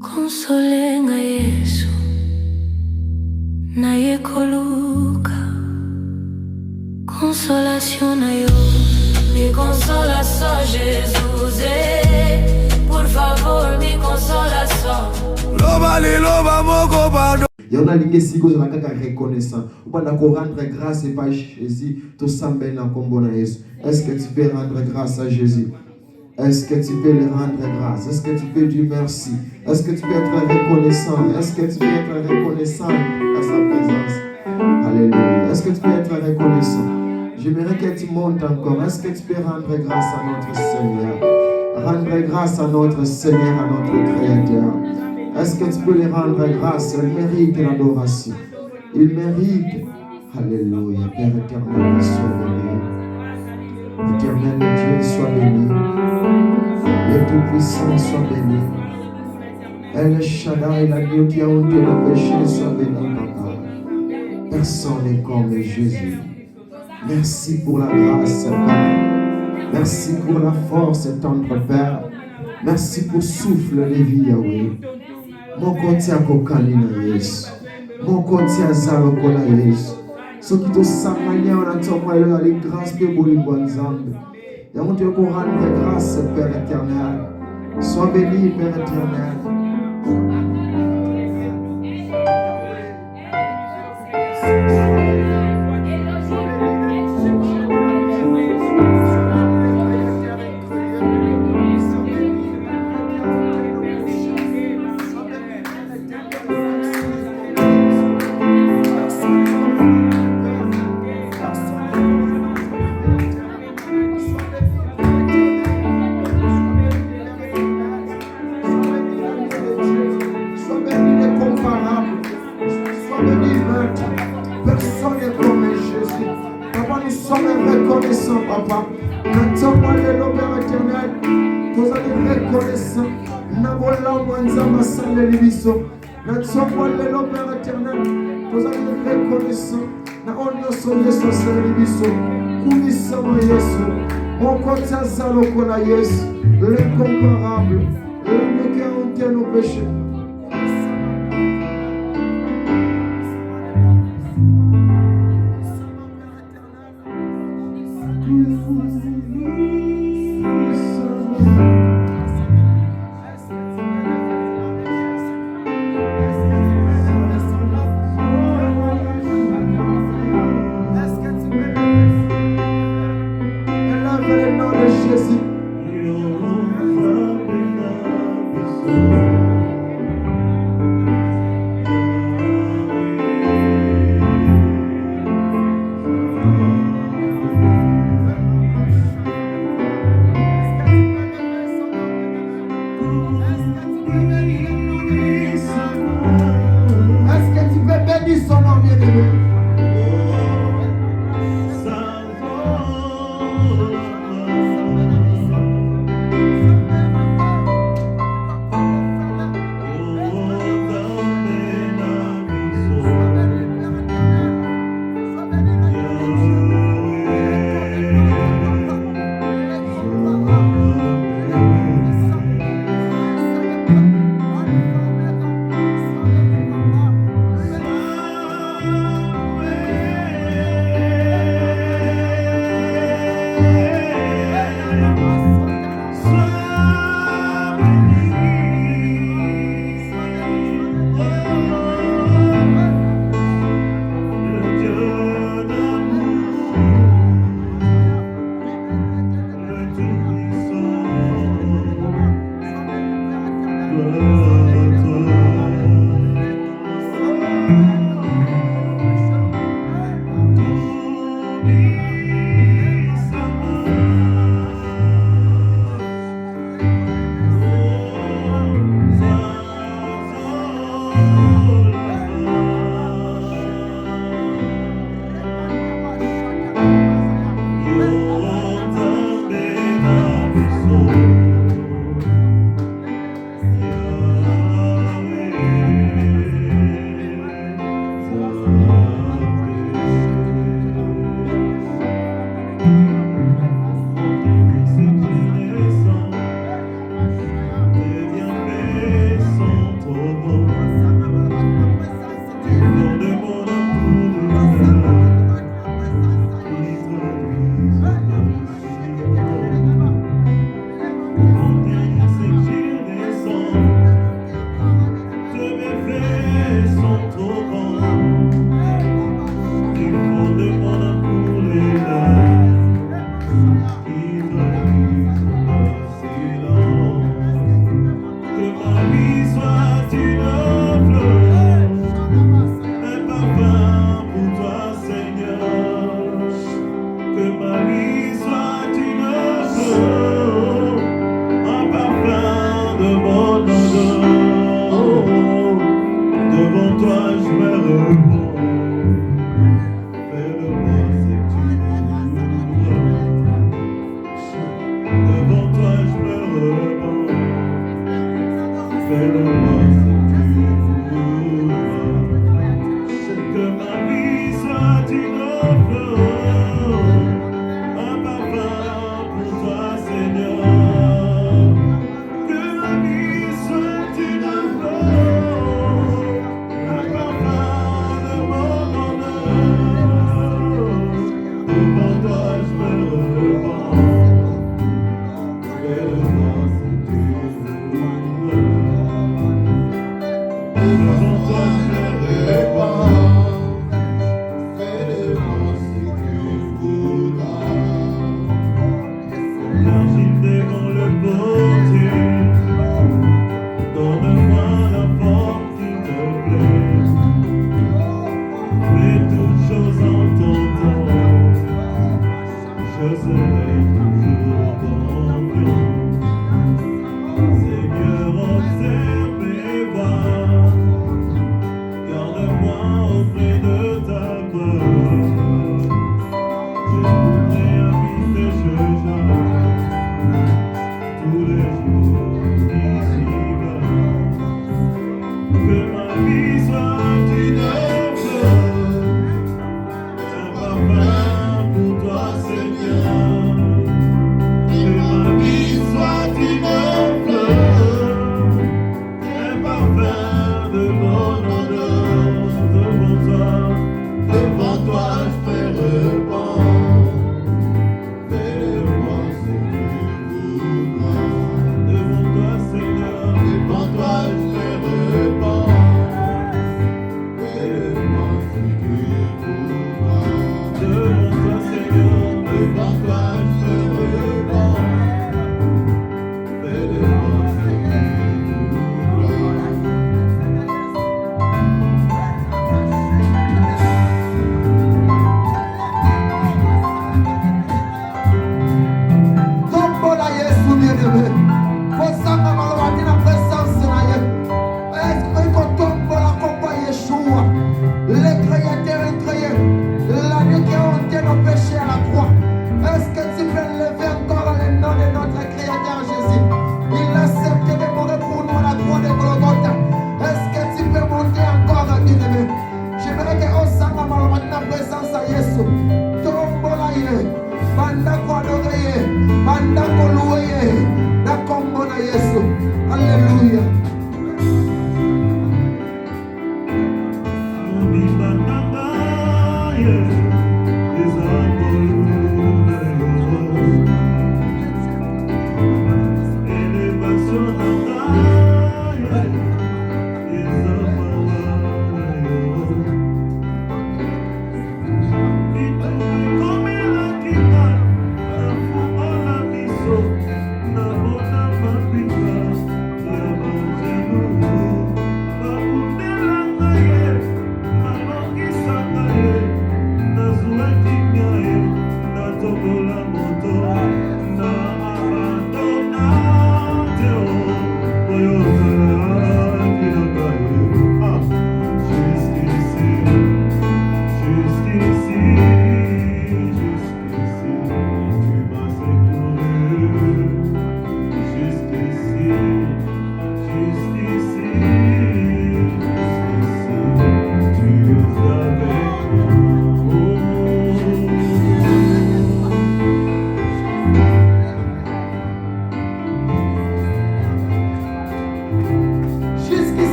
Console nga Yesu na ye koluka consolation na yo me consola só Jesus por favor me consola só loba moko pardon. Yana lingesi ko zona kaka reconnaissant. Ou pas d'accord rendre grâce et pas Jésus to sambe na kombo na Yesu. Est-ce que tu peux rendre grâce à Jésus? Est-ce que tu peux lui rendre grâce? Est-ce que tu peux dire merci? Est-ce que tu peux être reconnaissant? Est-ce que tu peux être reconnaissant à sa présence? Alléluia. Est-ce que tu peux être reconnaissant? J'aimerais que tu montes encore. Est-ce que tu peux rendre grâce à notre Seigneur? Rendre grâce à notre Seigneur, à notre Créateur. Est-ce que tu peux lui rendre grâce? Il mérite l'adoration. Il mérite. Alléluia. Père éternel, sois béni. Éternel Dieu, sois béni. Le Tout-Puissant, sois béni. El Shaddai, l'agneau qui a ôté le péché, sois béni, Papa. Personne n'est comme Jésus. Merci pour la grâce, Père. Merci pour la force, tendre Père. Merci pour souffle de vie, Yahweh. Mon côté à Kokani na Yesu. Mon côté à Zaloko na Yesu. Ce qui te s'amène en attendant les grâces de Bolingwanzambe. Et on te rendre grâce, Père éternel. Sois béni, Père éternel. Papa, natoma lelo Père éternel, vous allez reconnaissant, nabola mwanzama sale libiso, natoma lelo Père éternel, vous allez reconnaissant, na onyo so Yesu sale libiso, kumisama Yesu, mon côté azaloko na Yesu, l'incomparable, l'homme qui a ôté nos péchés.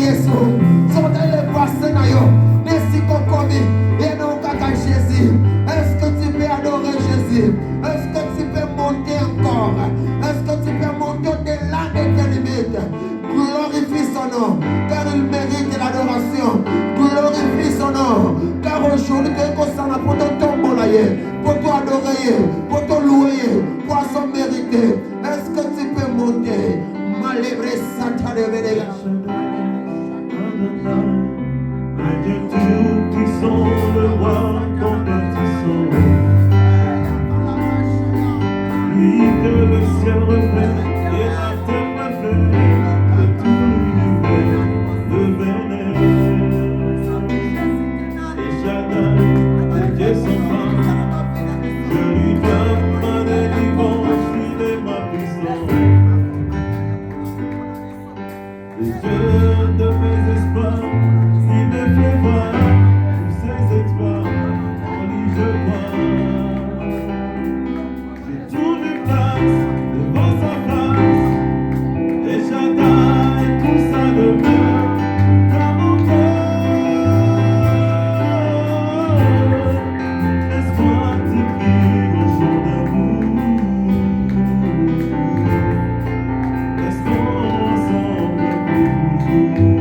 Yesu. Sont les passés dans yo. Merci qu'on commis. Et non, caca Jésus. Est-ce que tu peux adorer Jésus? Est-ce que tu peux monter encore? Est-ce que tu peux monter au-delà de tes limites? Glorifie son nom, car il mérite l'adoration. Glorifie son nom, car aujourd'hui, tu es constant pour te tomber, pour t'adorer, pour te louer, pour son mérite. Est-ce que tu peux monter? Malgré Satan de Vénéga. Dieu tout-puissant, le roi compétissant. Lui que le ciel refait et la terre refait, que tout l'univers le vénère. Et chacun de Dieu son roi, je lui donne ma délivrance, il est ma puissance. Le Dieu de mes espoirs, il me fait voir tous ses exploits, en lui je crois. Je tourne une place devant sa face, et Shaddai tout ça demeure dans mon cœur. Laisse-moi t'écrire un chant d'amour, restons ensemble pour toujours.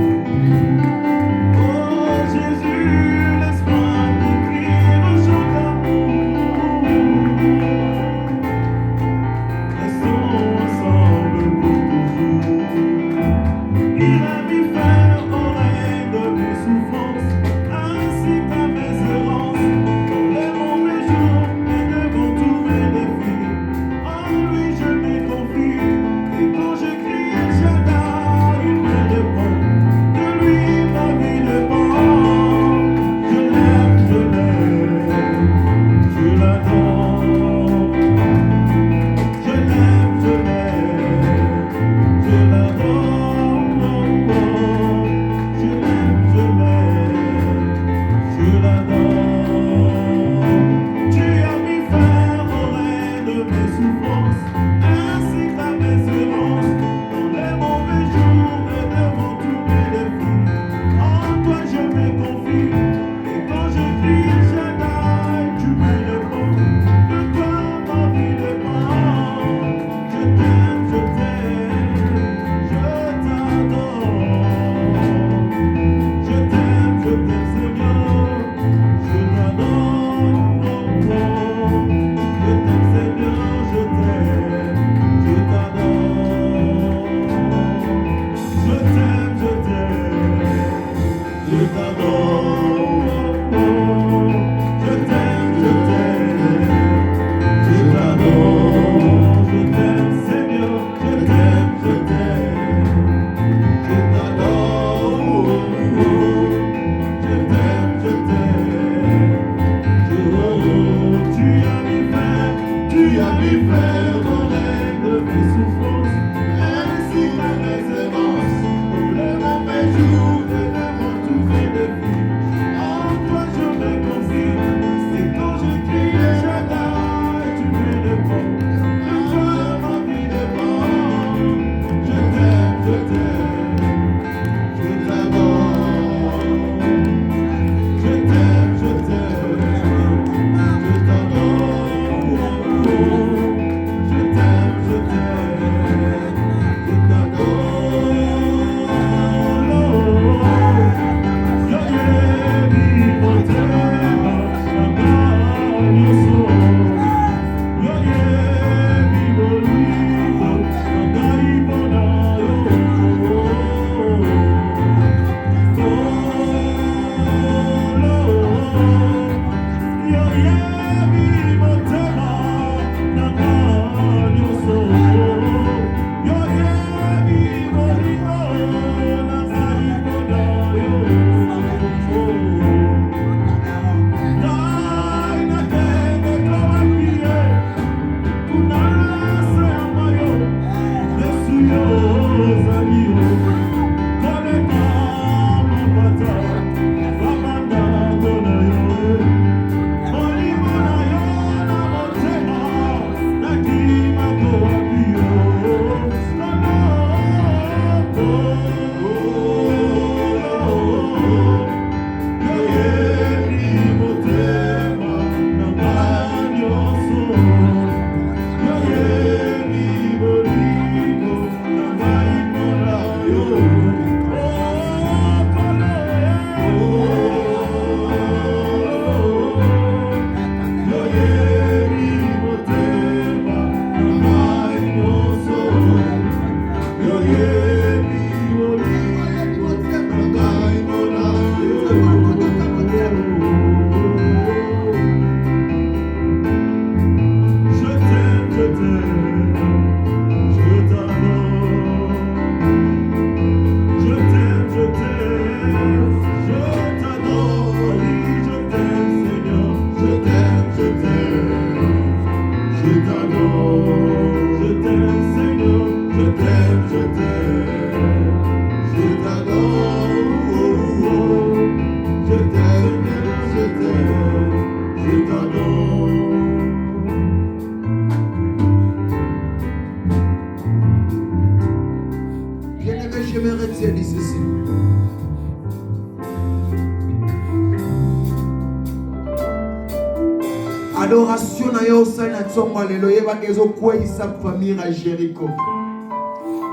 Adoration na yo sa na tsongo lelo yeba kezo kweyisa famille à Jéricho.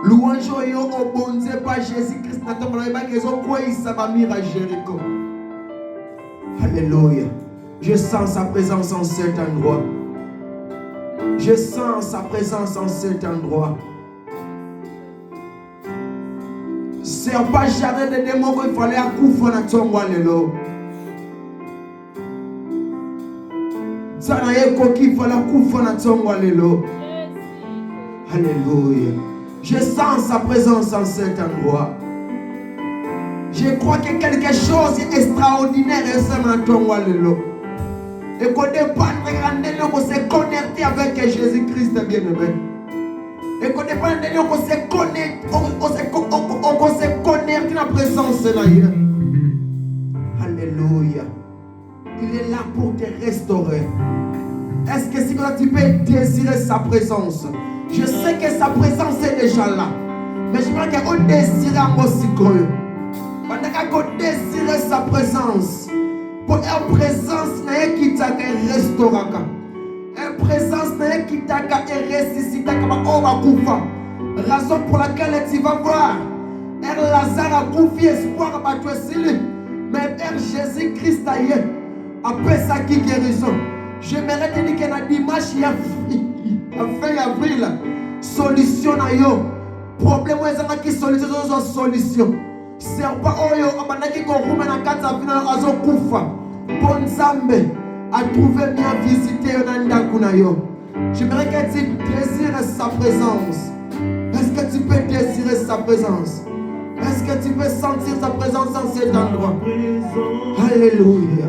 Louange yo obonze pa Jésus Christ na tsongo yeba kezo kweyisa famille à Jéricho. Alléluia. Je sens sa présence en cet endroit. Je sens sa présence en cet endroit. C'est pas jamais de démons qu'il fallait accoucher na tsongo lelo. Alléluia. Je sens sa présence en cet endroit. Je crois que quelque chose d'extraordinaire est dans ton lelo. Et qu'on dépend de se connecter avec Jésus-Christ bien-aimé. Et qu'on dépend de qu'on se connecte, on se connecte dans la présence de Dieu. Alléluia. Il est là pour te restaurer. Est-ce que si tu peux désirer sa présence? Je sais que sa présence est déjà là. Mais je crois qu'on désire aussi gros. On désire sa présence. Pour une présence qui t'a restauré. Une présence qui t'a ressuscité. Raison pour laquelle tu vas voir. Un Lazare a confié espoir à toi. Mais Père Jésus-Christ a eu. Après ça qui guérison. J'aimerais te dire que dans dimanche, il y a fin avril, solution à yo. Problème où est-ce que solution. C'est pas oyo abandaki ko rumena kata vina azo kufa. Bon Zambe a trouvé bien visiter yonanda kuna yo. J'aimerais que tu désires sa présence. Est-ce que tu peux désirer sa présence? Est-ce que tu peux sentir sa présence dans cet endroit? Alléluia.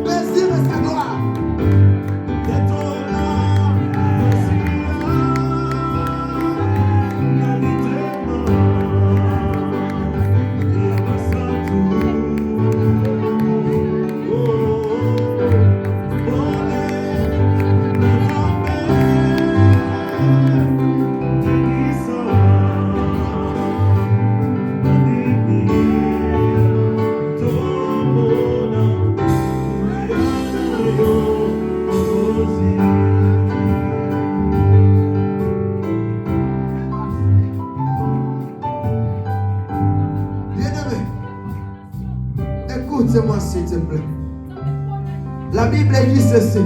Désire sa gloire. Écoutez-moi s'il te plaît. La Bible dit ceci.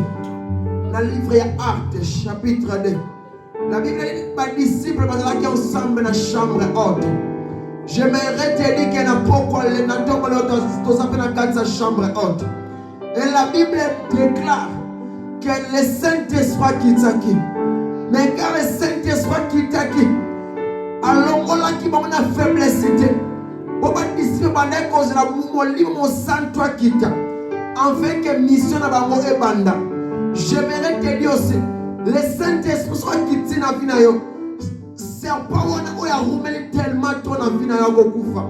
Dans le livre Actes, chapitre 2. La Bible dit que les disciples qui sont ensemble dans la chambre haute. J'aimerais te dire qu'il y a pourquoi les nations sont dans la chambre haute. Et la Bible déclare que le Saint-Esprit quitte qui. Mais quand le Saint-Esprit quitte qui, alors on a qui va faiblesse. Pourquoi disciples pendant cause la mon sang toi quitte. Enfin que mission na bango ebanda. J'aimerais te dire aussi, le Saint-Esprit soit quitté na vie na yo. C'est pas on a roumeli tellement trop na vie na yo kokufa.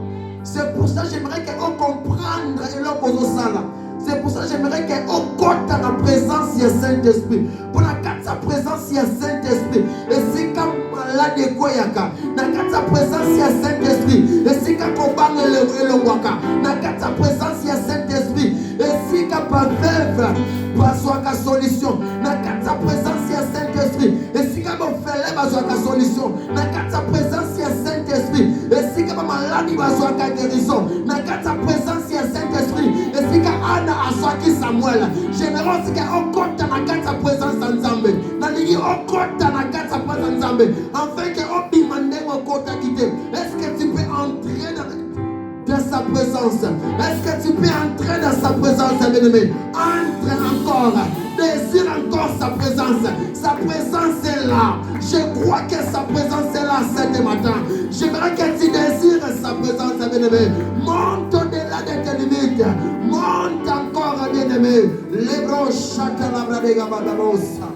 C'est pour ça que j'aimerais qu'on comprenne et l'on sala. C'est pour ça que j'aimerais qu'on compte la présence du Saint-Esprit. Pour la carte sa présence du Saint-Esprit. Et c'est comme malade de Koyaka. La carte sa présence du Saint-Esprit. Et c'est comme combat le waka. La carte sa présence du Saint-Esprit. Et c'est comme pas veuve. Pas soit la solution. La carte sa présence du Saint-Esprit. Et c'est comme faire pas soit la solution. La carte sa présence du Saint-Esprit. Et c'est comme maladie pas soit la guérison. La carte sa présence du Saint-Esprit. Et c'est comme Anna a sorti Samuel. Général, c'est qu'on compte dans la carte sa présence en Zambé. Dans les on compte dans la carte sa présence en Zambé. Enfin qu'on demande mon compte à quitter. Est-ce que tu peux entrer dans sa présence? Est-ce que tu peux entrer dans sa présence, bien-aimé? Entre encore. Désire encore sa présence. Sa présence est là. Je crois que sa présence est là ce matin. J'aimerais que tu désires sa présence, bien-aimé. Monte au-delà de tes limites. Monte encore, bien-aimé. Les broches, chacun la brade gabadosa.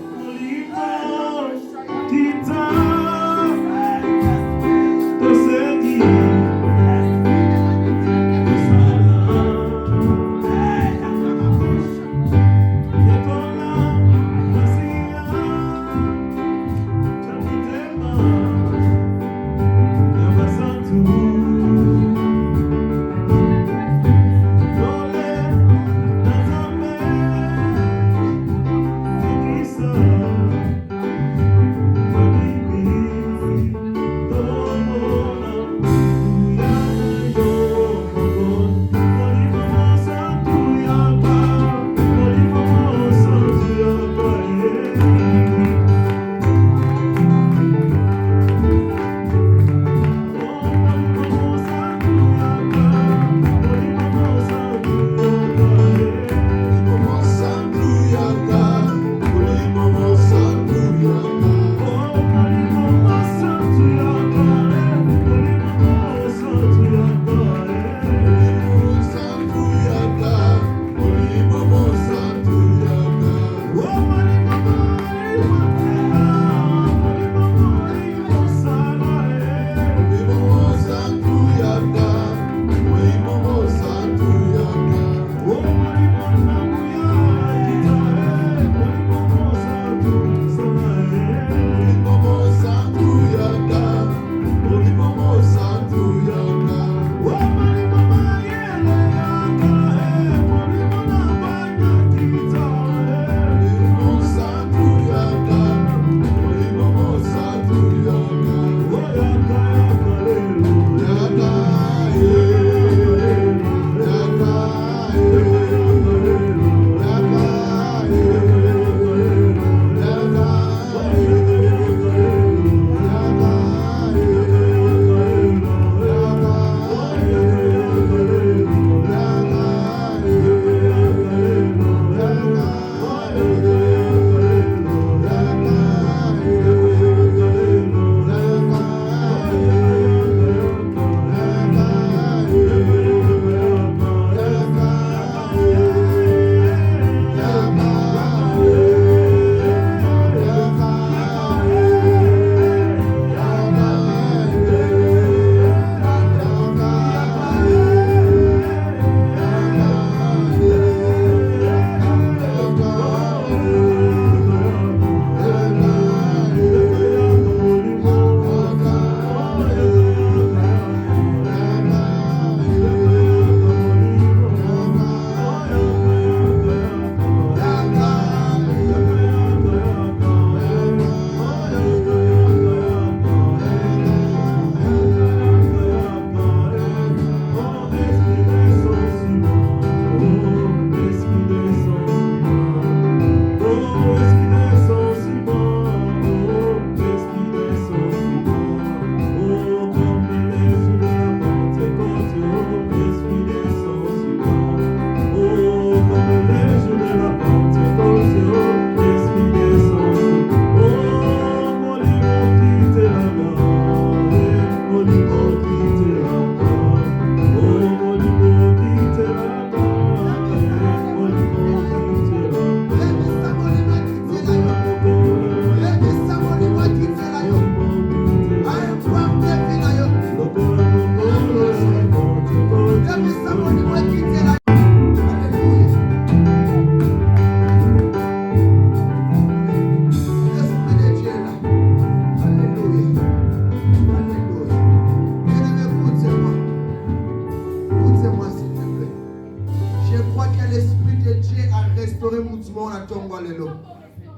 mouvement à Tongo Lelo.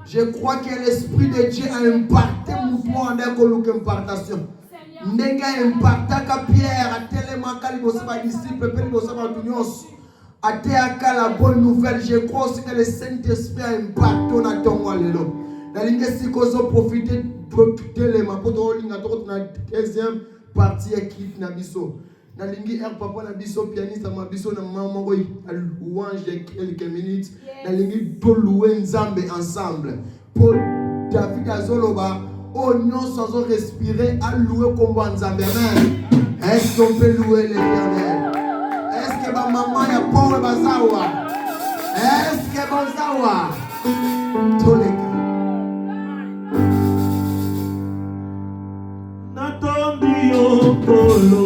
Je crois que l'Esprit de Dieu a impacté le mouvement en impartation. Nega impacta Pierre a tellement qu'à disciple, à la bonne nouvelle. Je crois aussi que le Saint-Esprit a impacté dans Tongo Lelo. La ligne si qu'on profiter de l'élément pour la deuxième partie équipe Nabiso. Na lingi papa na biso pianiste ma biso na maman ko louange de quelques minutes na lingi to louer nzambe ensemble pour David azoloba oh non sans respirer à louer comme nzambe. Amen. Est-ce qu'on peut louer l'Éternel? Est-ce que ma maman ya Paul bazawa? Est-ce que bazawa? Toleka Natondi okolo.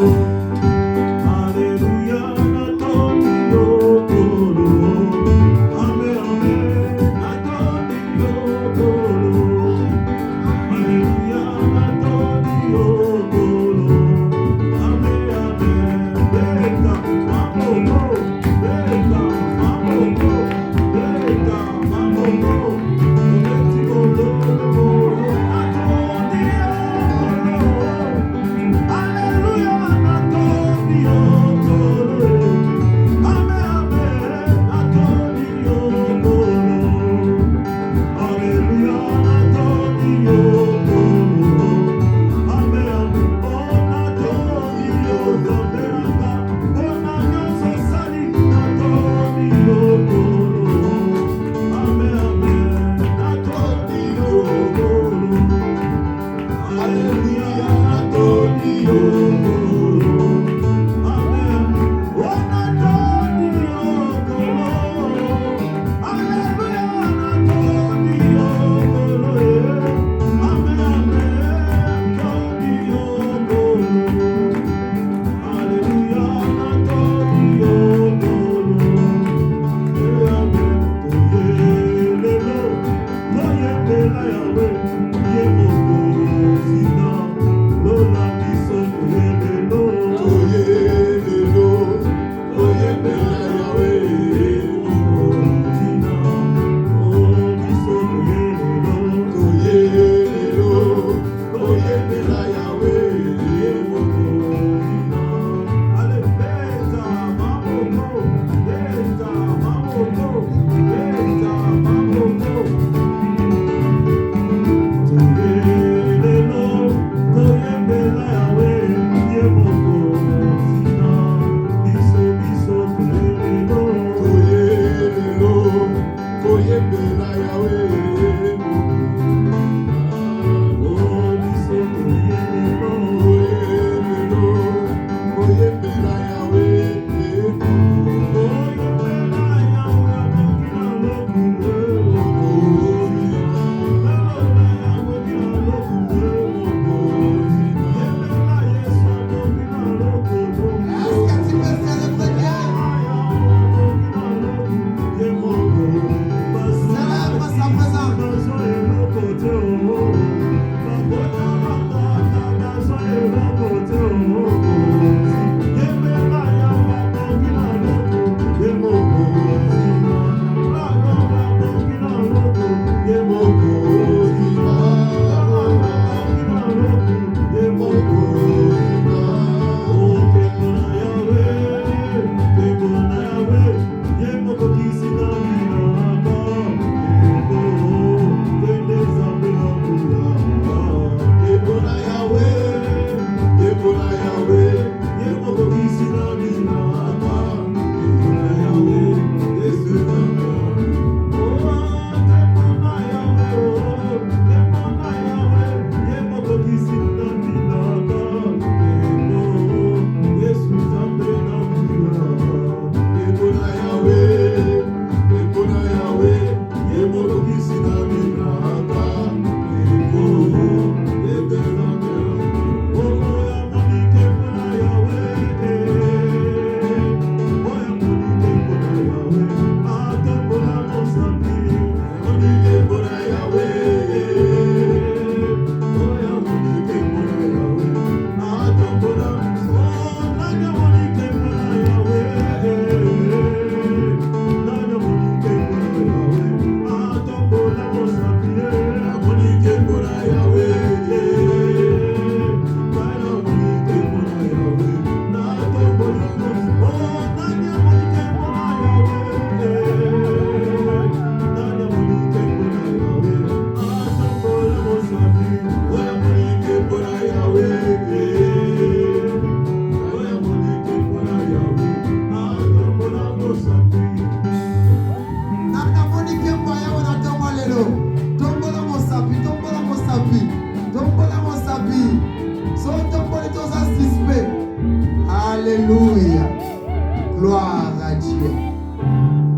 à Dieu.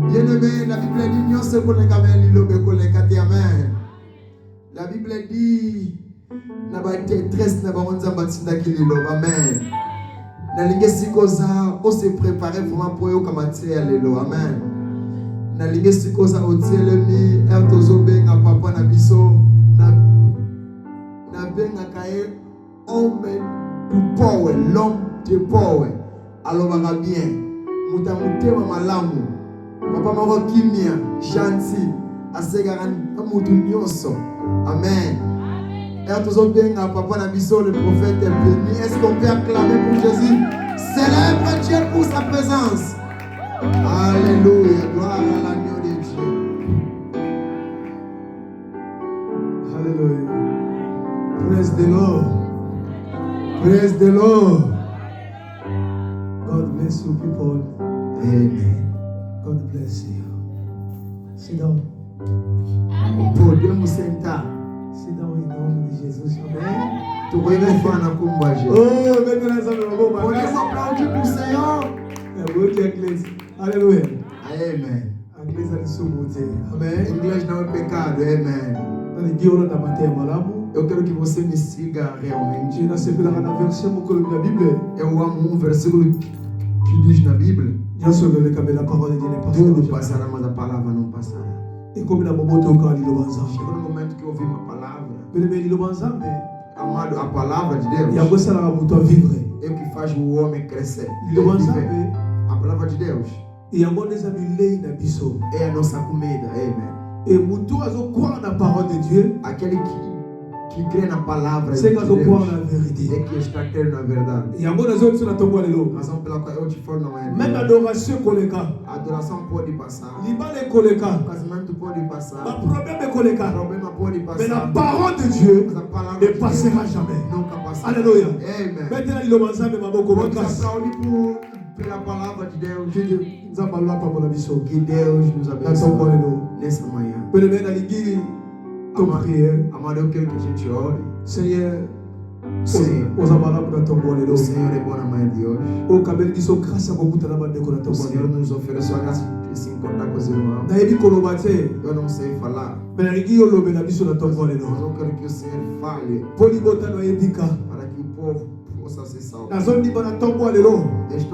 Bien-aimé, la Bible dit nous sommes amen. La Bible dit na ba détresse na ba nzamba tsinda kililo amen. Na lingesi koza on se préparer vraiment pour yo kamatia lelo amen. Na lingesi koza otelemi ertozo benga papa na biso na benga kae homme du power l'homme de power alors va bien muta mutema malamu papa mako kimia gentil asegaran mutu nyonso amen. Ertozo benga papa na biso le prophète est béni. Est-ce qu'on peut acclamer pour Jésus? Célèbre Dieu pour sa présence. Alléluia, gloire à l'agneau de Dieu. Alléluia. Praise the Lord. Praise the Lord. God bless you people. Amen. God bless you. Sit down. Podemos sentar. Sit down em nome de Jesus. Amém. Tu vai me falar com o Bajé. Oh, maintenant, ça me va. Podemos aplaudir para o Senhor. É muito inglês. Aleluia. Amen. A inglês é de monte. Amém. Inglês não é pecado. Amen. Eu quero que você me siga realmente. Eu amo um versículo que diz na Bíblia: tudo passará, mas a palavra não passará. Chegou no momento que eu ouvi uma palavra. Amado, a palavra de Deus é o que faz o homem crescer. A palavra de Deus é a nossa comida. Amen. Et mutu azo croire na parole de Dieu. Aquele que crê na palavra de Deus é que está crendo na verdade. E agora nós outros na tongo lelo. Razão pela qual eu te falo não é. Même adoration koleka. A adoração pode passar. Libale koleka. O casamento pode passar. O problema koleka. O problema pode passar. Mais la parole de Dieu ne passera jamais. Nunca passará. Alléluia. Amen. Maintenant il lomanzambe maboko bakasi. Pela palavra de Deus, que Deus nos abençoe nessa manhã. Amado, eu quero que a gente ore. Senhor, o Senhor é bom na manhã de hoje. O Senhor nos ofereceu a graça de se encontrar com os irmãos. Eu não sei falar, mas eu quero que o Senhor fale para que o povo possa ser salvo. Estou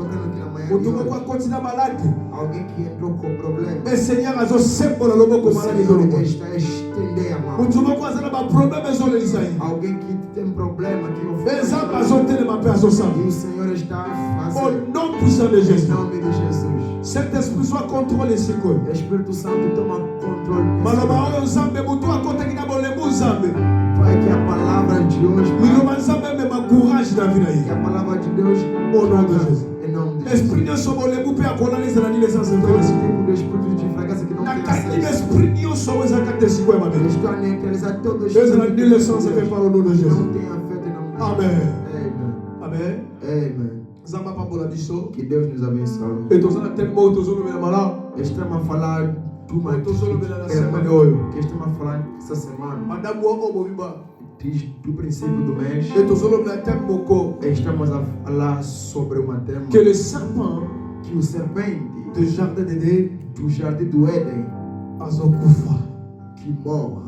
vendo que na manhã de hoje, alguém que entrou com problema, o Senhor está a estender a mão. Alguém que tem problema, que ofende, e o Senhor está a fazer. Au nom puissant de Jésus. Em nome de Jesus. Saint-Esprit soit contrôlé ce que. Espírito Santo toma controle. Pai, que a palavra de hoje, que a palavra de Deus, au nom de Jésus. Em nome de Esprit de Sobolé, vous à coloniser la naissance de tipo de espírito de fracasso que não tem acesso. Estou a neutralizar todo espírito de naissance fait par le nom de Jésus. não tem afeto em nome de Amen. Amen. Amen. Amen. Zamba Pambola Bisso. Que Deus nos abençoe. Et tous en tellement autour de la malade. Estamos a falar de uma que estamos a falar essa semana. Madame Woko Bobiba. Do princípio do mês. Et tous en tellement estamos a falar sobre uma tema que le serpent que o serpente do jardim d'Éden, do jardim do Éden, azokufa, que morra.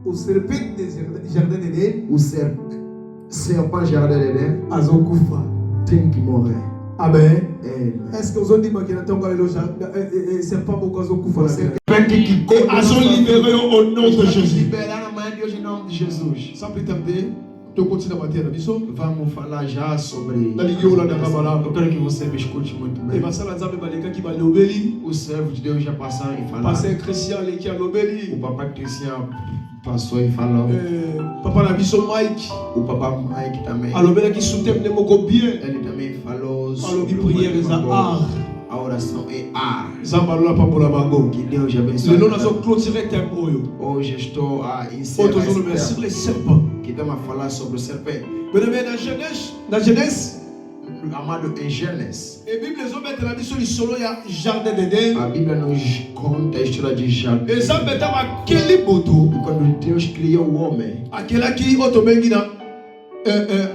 O serpente do jardim d'Éden, o serpent jardim d'Éden, azokufa, tem que morrer. Amen. Est-ce que vous avez dit que le serpent azokufa? Et à son libéré au nom de Jésus. Libérar na manhã de hoje em nome de Jesus. Sans plus tarder, tu continues à mater la mission. Vamos falar já sobre. Eu quero que você me escute muito bem. O servo de Deus já passou e falou. O papai Cristian passou e falou. Papa na mission Mike. O papá Mike também. Ele também falou sobre a oração é ar. Que Deus abençoe. Hoje estou a encerrar les serpents. que estamos a falar sobre o serpente. Na Genèse, amado, em Gênesis, a Bíblia a Bíblia nos conta a história de jardim. E quando Deus criou o homem, aquele aqui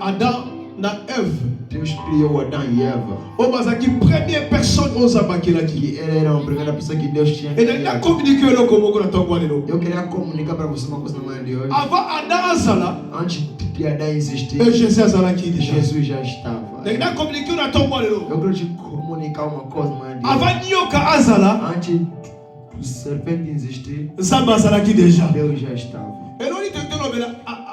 Adam na Eve. Deus criou Adão e Eva. O bazaki première personne aux abakelaki. Ele era a primeira pessoa que Deus tinha Et donc, communiqué le Congo na Tongwalelo. Eu queria comunicar para você uma coisa na manhã de hoje. Avant Adam Azala, Antes de Adão existir, et Jésus Azala qui déjà. Jesus já estava. Donc, communiqué na Tongwalelo. Eu quero te comunicar uma coisa na manhã de hoje. Avant Nyoka Azala, Antes do serpente existir, Zamba Azala qui déjà. Deus já estava. Et l'on dit que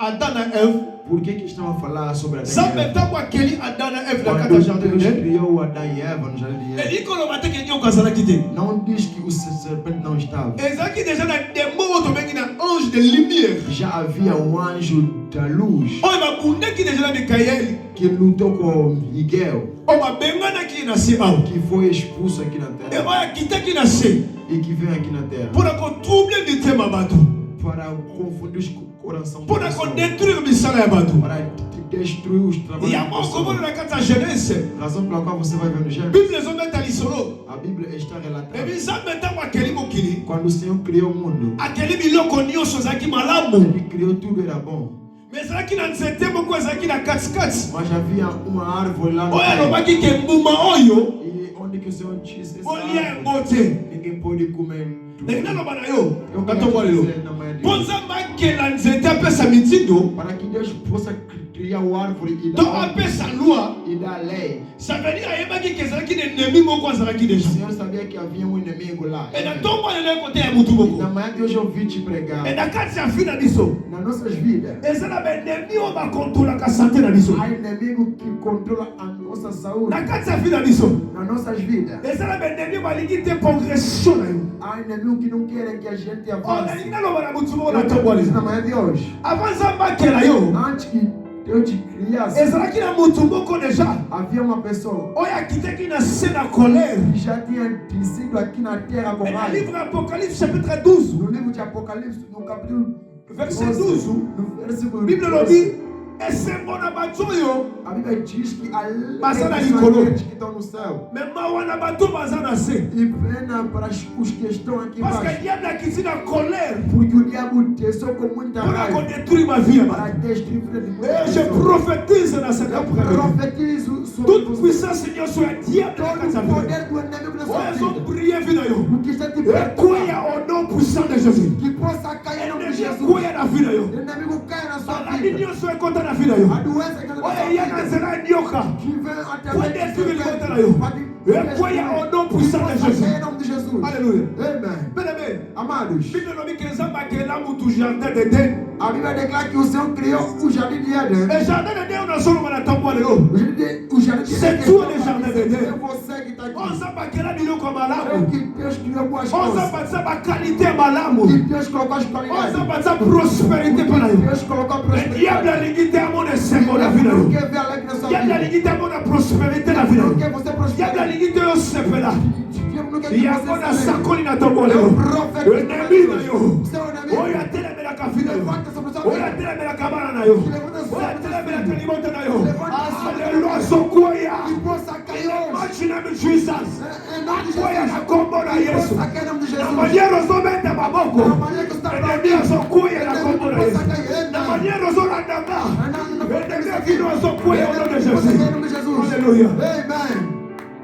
Adam et Ève, Por que estão a falar sobre Adão e Zamba Eva? tamo aquele Adam et Ève na Quando kata jardin Deus de criou Adão e Eva no jardim de Et Eva, dit que l'on va te que Nyoka Azala qui était. não diz que o serpente não estava. Et ça qui déjà dans des mots automatique dans ange de lumière. Já havia anjo da luz Oh, il va bounder qui déjà dans Mikaël. que lutou com Miguel, Oh, ma bengana qui nasce out. que foi expulso aqui na Et terra voilà qui t'a qui nasce. e que vem aqui na terra Pour qu'on trouble le thème à bateau. para confundir os corações Pour das qu'on pessoas, détruise le misala à bateau. para destruir os Il y trabalhos a das mon comment pessoas. dans la carte Genèse. Razão pela qual você vai ver no Gênesis, Bible les hommes mettent à l'isolo. a Bíblia está Et relatada. puis ça mettant moi keli mokili. Quando o Senhor criou o mundo, Akeli biloko nyonso zaki malamu. Ele criou tudo, era bom. Mais zaki na nzete moko zaki na katikati. Mas havia uma árvore lá no Oyo meio. alobaki ke mbuma oyo E onde que o Senhor disse essa olia árvore, yango te. ninguém pode comer. Ndenge naloba na yo. Eu Katongo lelo. dizer na manhã de Po hoje, nzambe akela nzete apesa mitindo. para que Deus possa criar o árvore To apesa loi. e dar lei. Ça veut dire ayebaki ke ezalaki na ennemi moko azalaki O déjà. Senhor sabia que havia um inimigo lá. Et na ntongo alelo kote ya mutu Na moko. manhã de hoje eu vim te pregar. Et na kati ya fi na biso. Nas nossas vidas, eza na baennemi oyo bakontrolaka sante na biso. há inimigo que controla a nossa saúde. Na kati ya fi na biso. Nas nossas vidas, eza na baennemi oyo balingi te progression na yo. há inimigo que não querem que a gente avance. onalingi naloba na mutu moko na Eu ntongo tô dizendo na alelo. manhã de hoje, avant nzambe akela yo. antes que Deus te criasse, ezalaki na mutu moko deja havia uma pessoa oyo akitaki na se na colère. que já tinha descido aqui na terra com Et dans le raiva. livre Apocalypse chapitre 12, No livro de Apocalipse, no capítulo verset 12, no versículo Bible 12, lobi esembo na bato oyo a Bíblia diz que além Mas olha ali, dos coloca. aqueles que estão no céu, me mawa na bato baza na se. e pena para os que estão aqui Parce que embaixo, diable akiti na colère porque o diabo desceu com muita mpona raiva kodétruire ma vie ya para bato. destruir a vida de Et muitas je pessoas. prophétise dans cette Eu après-midi. profetizo sobre Toute você. puissance nyonso ya diable na Todo kati ya o vie. poder do inimigo na Oyo sua vida, ezobrille vie na yo. o que está te Ekweya au nom puissant de Jésus. que possa cair no nome de Énergie Jesus. ekweya na vie na yo. O inimigo caia na sua maladi vida. nyonso ekota na vie na yo. A doença que está na Oyo sua eya na vida, nzela nyoka. que vem até Foi détruire le côté là, yo. Ekweya au nom puissant de Jésus. Em nome de Jesus. Alléluia. Amen. Bien-aimé, Amados, Bible lobi ke nzambe akela mutu jardin d'Éden. a Bíblia declara que o Senhor criou o jardim de Éden. Et jardin d'Éden on a solo na tambo lelo. O jardim de C'est Éden. toi le jardin d'Éden. É você que está On aqui. nzambe akela biloko É o malamu. que Deus criou boas On coisas. nzambe atisa bakalite malamu. Que Deus colocou as On qualidades. nzambe atisa prospérité mpo na yo. Deus colocou a Le prosperidade. diable alingi te amona esengo na vie na Não yo. quer ver alegre na sua Diable vida. alingi te amona prospérité na vie na Não yo. quer você Diable prosperar. alingi te yo sepela. Diabo não quer que yango você na se alegre. sakoli na tombo É o lelo. profeta Ennemi na yo. Seu Oyo inimigo. atelemelaka vie na yo. Levanta sobre sua Oyo vida. atelemelaka bana na yo. Oyo atelemelaka libota na yo. Alléluia azokwea. Que possa cair hoje. Match na mi Jesus. Em nome de Akwea na Jesus. kombo na Que Yesu. possa cair em nome de Na Jesus. manière ozobeta Na maboko. maneira que você está Ennemi azokwea na kombo na Yesu. possa cair. Na manière ozolandanga. Ennemi Amen. akino azokwea au nom de Possa cair em Jésus. nome de Jesus. Alléluia. Amen.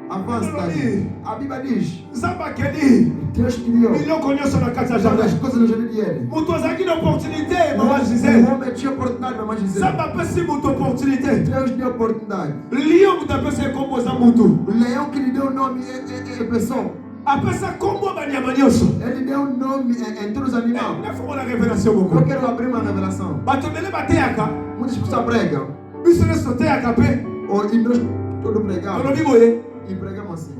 Avança daí. A Bíblia diz: Nzambe akeli Deus criou biloko nyonso na kati ya as jardin. coisas no jardim de Éden. Moto azalaki na opportunité mama O Gisele. homem tinha oportunidade, mamãe Gisele. Nzambe apesi moto opportunité. Deus deu oportunidade. Lion moto apesi ekombo za motu. O leão que lhe deu o nome é pessoa. apesa kombo banyama nyonso. Ele deu um nome em todos os animais. Nafongola révélation Eu moko. quero abrir uma revelação. Bato ebele bateyaka Muitas pessoas pregam. biso nyonso teyaka mpe E nós todos pregamos. tolobi boye E pregamos assim.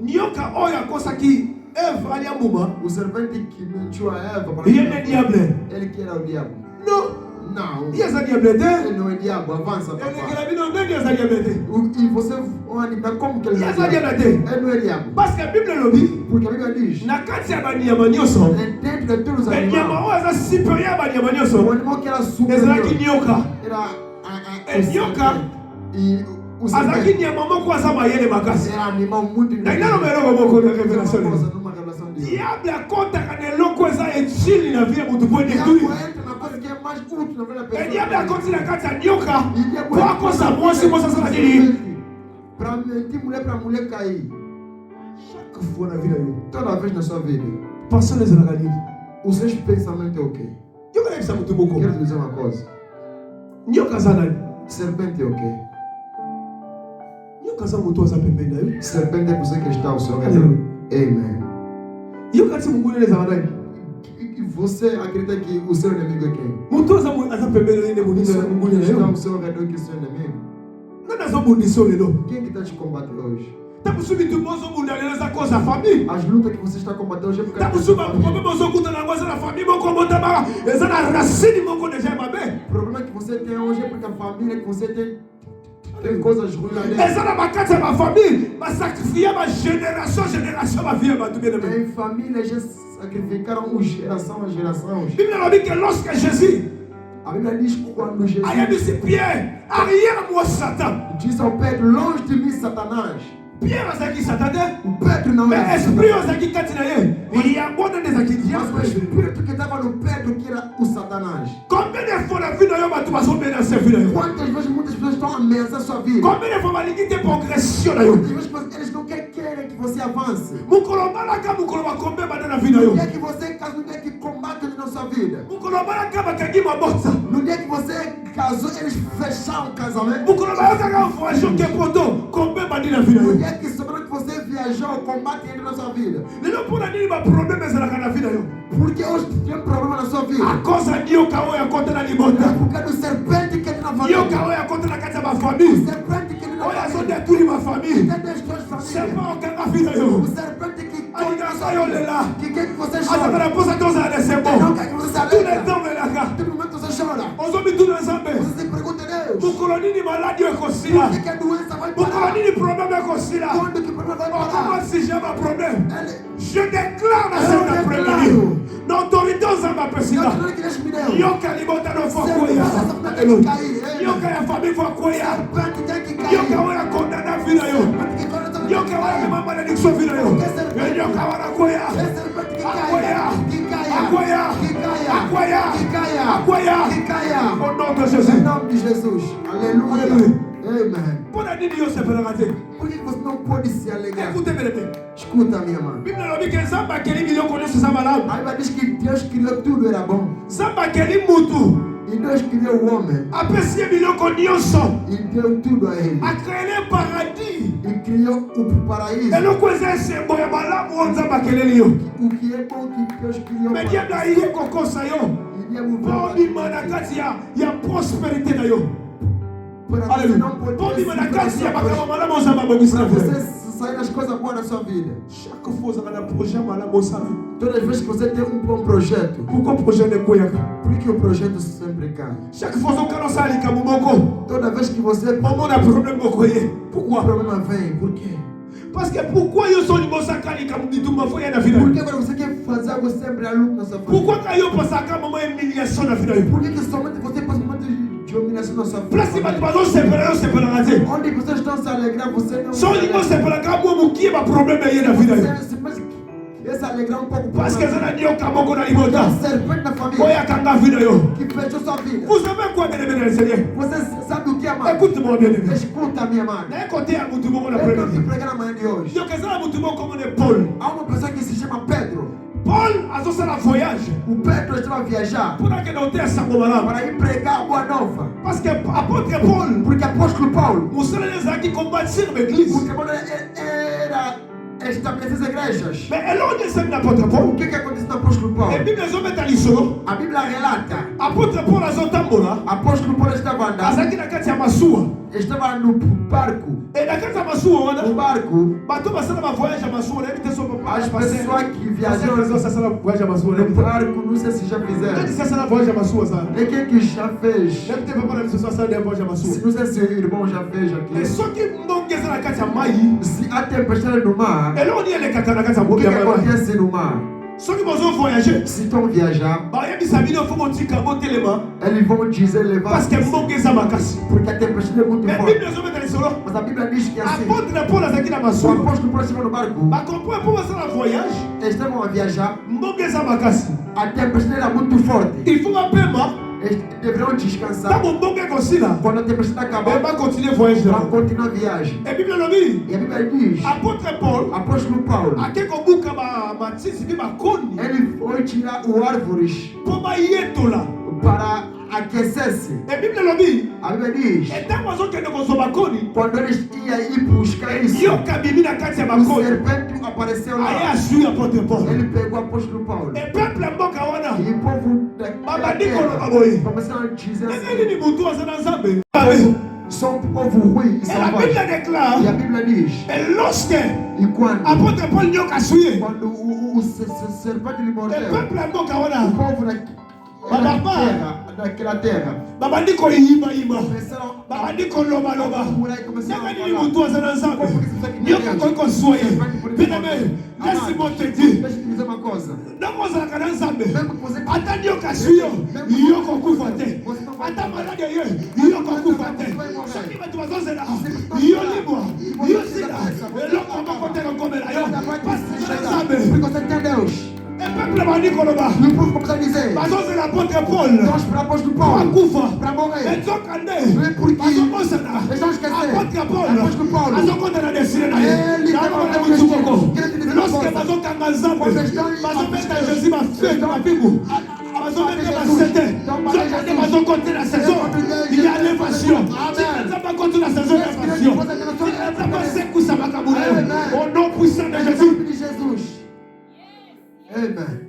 nyoka oyo akosaki eve alia mbuma O serpente que mentiu a Eva para ye nde diable. ele que era o diabo. Non, Não. ye aza diable te. Ele não é diabo. Avança, papai. elekela bino ndenge aza diable te. E você olha, mas como que ele Ye não é aza diabo? diable te. Ele não é diabo. Parce que bible elobi Porque a Bíblia diz: na kati ya banyama nyonso dentro de todos os enyama animais, oyo aza supérieur ya banyama o nyonso animal que era ezalaki superior nyoka. era Nyoka e o azalaki serpente nyama moko aza mayele makasi. era animal muito ndenge naloba eloko moko na Uma révélation coisa, lelo. numa revelação de Deus. diable akotaka na eloko eza etili na vie ya motu po O diabo détruire. entra na coisa que é marche où tu n'avais la Et personne. il y a bien continué à faire nyoka. Pour cause à moi, si moi ça sera dit. Chaque fois la vie là. Toda vez na sua vida, Personne ne sera dit. os seus pensamentos é o quê? Nyoka é muito bom. Quero te dizer uma coisa. Nyoka zanani. Serpente é o quê? Nyoka za muito asa pembeni daí. Serpente é você que está ao seu redor. Amen. Nyoka se mungu ele zanani. E você acredita que o seu inimigo é quem? Muito asa pembeni ele mungu Está ele. ao seu redor que é seu inimigo. Nada só bundição ele não. Quem que está te combatendo hoje? Estamos subindo mozo bunda ele essa coisa família. As lutas que você está combatendo hoje é porque Estamos subindo problema mozo kuta na coisa da família, mon como tá ba. Essa na racine mon como já é bem. o problema que você tem hoje é porque a família que você tem coisas ruins lá dentro. Essa na bacana da família, mas sacrificar uma geração a vida ba tu bem. Em família já sacrificaram geração a geração. Bíblia não diz que lorsque Jésus A Bíblia diz que quando Jesus aí disse Pierre, arrière moi Satan. diz ao Pedro, longe de mim, Satanás. Pierre was aqui Satan. O Pedro não Mais era esprit Satanás. was aqui katina ye. Il y a bon des aqui Mas o espírito que estava no Pedro que era o Satanás. Combien de fois la vie na yo ba tu ba so bem na se vida yo. Quantas vezes muitas pessoas estão ameaçando a sua vida? Combien de fois ba limite progression na yo. Quantas vezes eles não querem que você avance? Mukolo malaka mukolo ba combien ba na vida yo. No dia que você casa, no dia que combate na sua vida. Mukolo malaka ba kangi mabota. No dia que você casou, eles fecharam o casamento. Mukolo malaka ka voyage que poto combien ba na vida No yo. dia que sobrou que você viajou, o combate entra na sua vida. Lelo pona nini ba problème za na vida yo. Porque hoje tem um problema na sua vida. A causa dio ka o ya conta na libota. Porque do serpente que entra na família. Dio ka o ya conta na casa ba famille. Serpente que entra na Olha só família. détruire ma famille. Tem duas coisas C'est família. pas aucun na vida yo. O serpente que Aliança yo lela. que quer que você Asa chore. para posa toza de c'est Não bon. quer que você se Tous les alegra. temps melaka. Todo momento você chora. Ozobi tu na zambe. Você se pergunta, Deus, Mukolo nini maladi ekosila. por que a doença vai Mukolo parar? nini problème ekosila. Quando que o problema vai Comment parar? si j'ai un problème? Ele, Je déclare dans cet Je après-midi. déclare. L'autorité aux âmes eu président. te que Deus me deu. Yoka libota no Serpente fokoya. essa família tem que cair. Yoka ya famille fokoya. Serpente tem que Yoka cair. waya condamna vida yo. Serpente que quando você Yoka waya mama malédiction vida yo. Yoka wala koya. é serpente que Akoya. caia. Que caia. Akoya. Que caia. Akoya. Que caia. Akoya. Que caia. Au nom de Em Jésus. nome de Jesus. Aleluia. Aleluia. Amen. Pona nini yo se pela rater. Por que você não pode se alegrar? Écoutez mes amis. Escuta, minha mãe. Bible no bi ke zamba keli milio connaît sa malade. A Bíblia diz que Deus criou tudo, era bom. Zamba keli mutu. E Deus criou o homem Apesi milio konyoso. e deu tudo a ele. A créé un paradis. E criou o paraíso. eloko eza esembo ya malamu oyo nzambe akeleli yo O que é bom que Deus criou me diable aye kokosa yo E diabo mpo vai obima na kati ya prospérité na yo para você Aleluia. não poder Mpo obima na kati ya makambo para malamu oyo nzambe abongisi na você vie sair das coisas boas da sua vida. chaque fois ozala na projet malamu osala Todas as vezes que você tem um bom projeto, pourquoi projet ne ekweyaka por que o projeto sempre cai? chaque fois ozokana osala likambo moko Toda vez que você omona problème moko ye o pourquoi problema vem, por quê? parce que pourquoi yo so libosaka likambo bitumba fo ye na vie na Por yo que quando você quer fazer algo sempre a luta na sua vida? pourquoi ka yo pasaka mama humiliation na vie na yo Por que somente você passa um momento de humilhação na sua vida? place bato bazosepela yo sepelaka te Onde vocês estão se alegrar, você não so olingi osepelaka mwa mokie baproblème ye na vie na yo Você pensa que se alegrar um pouco parce que eza na nioka moko na libota serpente na família oyakanga vie na yo que fechou sua vida. vous savez quoi bien aimé dans le Seigneur Você sabe o que é, mano? écoute moi bien aimé Escuta, minha mãe. naye kote ya mutu moko na Eu quero te premier pregar na manhã de hoje. yoka eza na mutu moko komone Paul Há uma pessoa que se chama Pedro. Paul azosala voyage O Pedro estava a viajar mpona akende oteya sango malamu para ir pregar a boa nova. parce que apôtre Paul Porque apóstolo Paulo, mosaleli ezalaki kobâtir l'église porque Paulo era estabelecer as igrejas. mais eloko esali na apôtre O Paul que acontece no apóstolo Paulo? ebible ezometa lisolo A Bíblia relata. apôtre Paul azotambola Apóstolo Paulo estava andando, azalaki na kati ya masuwa estava no barco. e na kati ya masuwa No wana barco, bato basala bavoyage ya masuwa nayebi te so as pessoas que viajaram asala voyage ya masuwa no nayebi te barco, não sei se já nani fizeram. si asala voyage ya masuwa sala E quem que já fez? nayebi te papa na biso so asala de voyage ya masuwa Não sei se o irmão já fez e aqui. soki ndonge eza na kati ya mai Se há tempestade no mar, eloko nini elekaka na kati ya o que, boki que ya mai acontece no mar? soki bozovoyage Se estão viajar, bayebisa bino fo botika botelema eles vão dizer levar. parce que mbonge eza makasi Porque a tempestade é muito mais forte. bible ezometa lisolo Mas a Bíblia diz que é assim. apôtre na paul azalaki na O masuwa apóstolo Paulo estava no barco, bakompoe mpo basala voyage eles estavam a viajar, mbonge eza makasi a tempestade era muito forte. il faut bapema deverão descansar. Tá bom, bom que é consiga. Quando a tempestade On acabar, va continuer le voyage là. vão continuar a viagem. Et Bible l'a dit. E a Bíblia diz, Apôtre Paul, apóstolo Paulo, a quem combuca batisi que bacone. ele foi tirar o árvores Pour ba yeto là. para aquecer-se. Et Bible l'a dit. A Bíblia diz, Et tant que que ne consomme bacone. quando eles iam ir buscar isso, Yo kabimi na kati ya o bacone. serpente apareceu Aye lá. asui apôtre Paul. Ele pegou o apóstolo Paulo. Et peuple mboka wana. E o povo da Babadi terra koloba boye. começaram a dizer Nenge assim, nini mutu azana nzambe. Amen. são um povo ruim e Et la Bible selvagem. déclare. E a Bíblia diz, Et lorsque e quando apôtre Paul nyoka suye. quando o serpente lhe Et mordeu, peuple mboka o wana. povo daquela terra Babandi ko yima yima. começaram Babandi ko loba loba. murmurar e começaram a Nenge nini falar. mutu azana nzambe. Nyoka koko suye. Bien-aimé, laisse-moi te dire. Deixa eu te dizer uma coisa. Ndenge ozalaka na nzambe. Mesmo que você Ata nyoka suyo. Yo kokufa te. Ata malade ye. Yo kokufa te. Soki bato bazozela. Yo libwa. Yo sila. Eloko moko te kokomela yo. Pasi na nzambe. porque você tem Deus. Et peuple bandi koloba. E o povo começa a dizer, Bazozela apôtre Paul. nós para o apóstolo Paulo, Bakufa. para morrer. Ezokande. Porque Bazobosana. eles vão esquecer. Apôtre Paul. Apóstolo Paulo, Azokonda na desire na ye. Ele Na tem moko na uma mutuko. questão. Lorsque bazokanga nzambe. Quando estão em- Bazobeta Jésus bafete mapibu. Bazobeta basete. Zokande bazokonte na saison. Il y a l'évasion. Si pas contre la saison d'évasion. Si pas sekusa makabule. Au nom puissant de Em Jésus. nome de Jesus. Amen.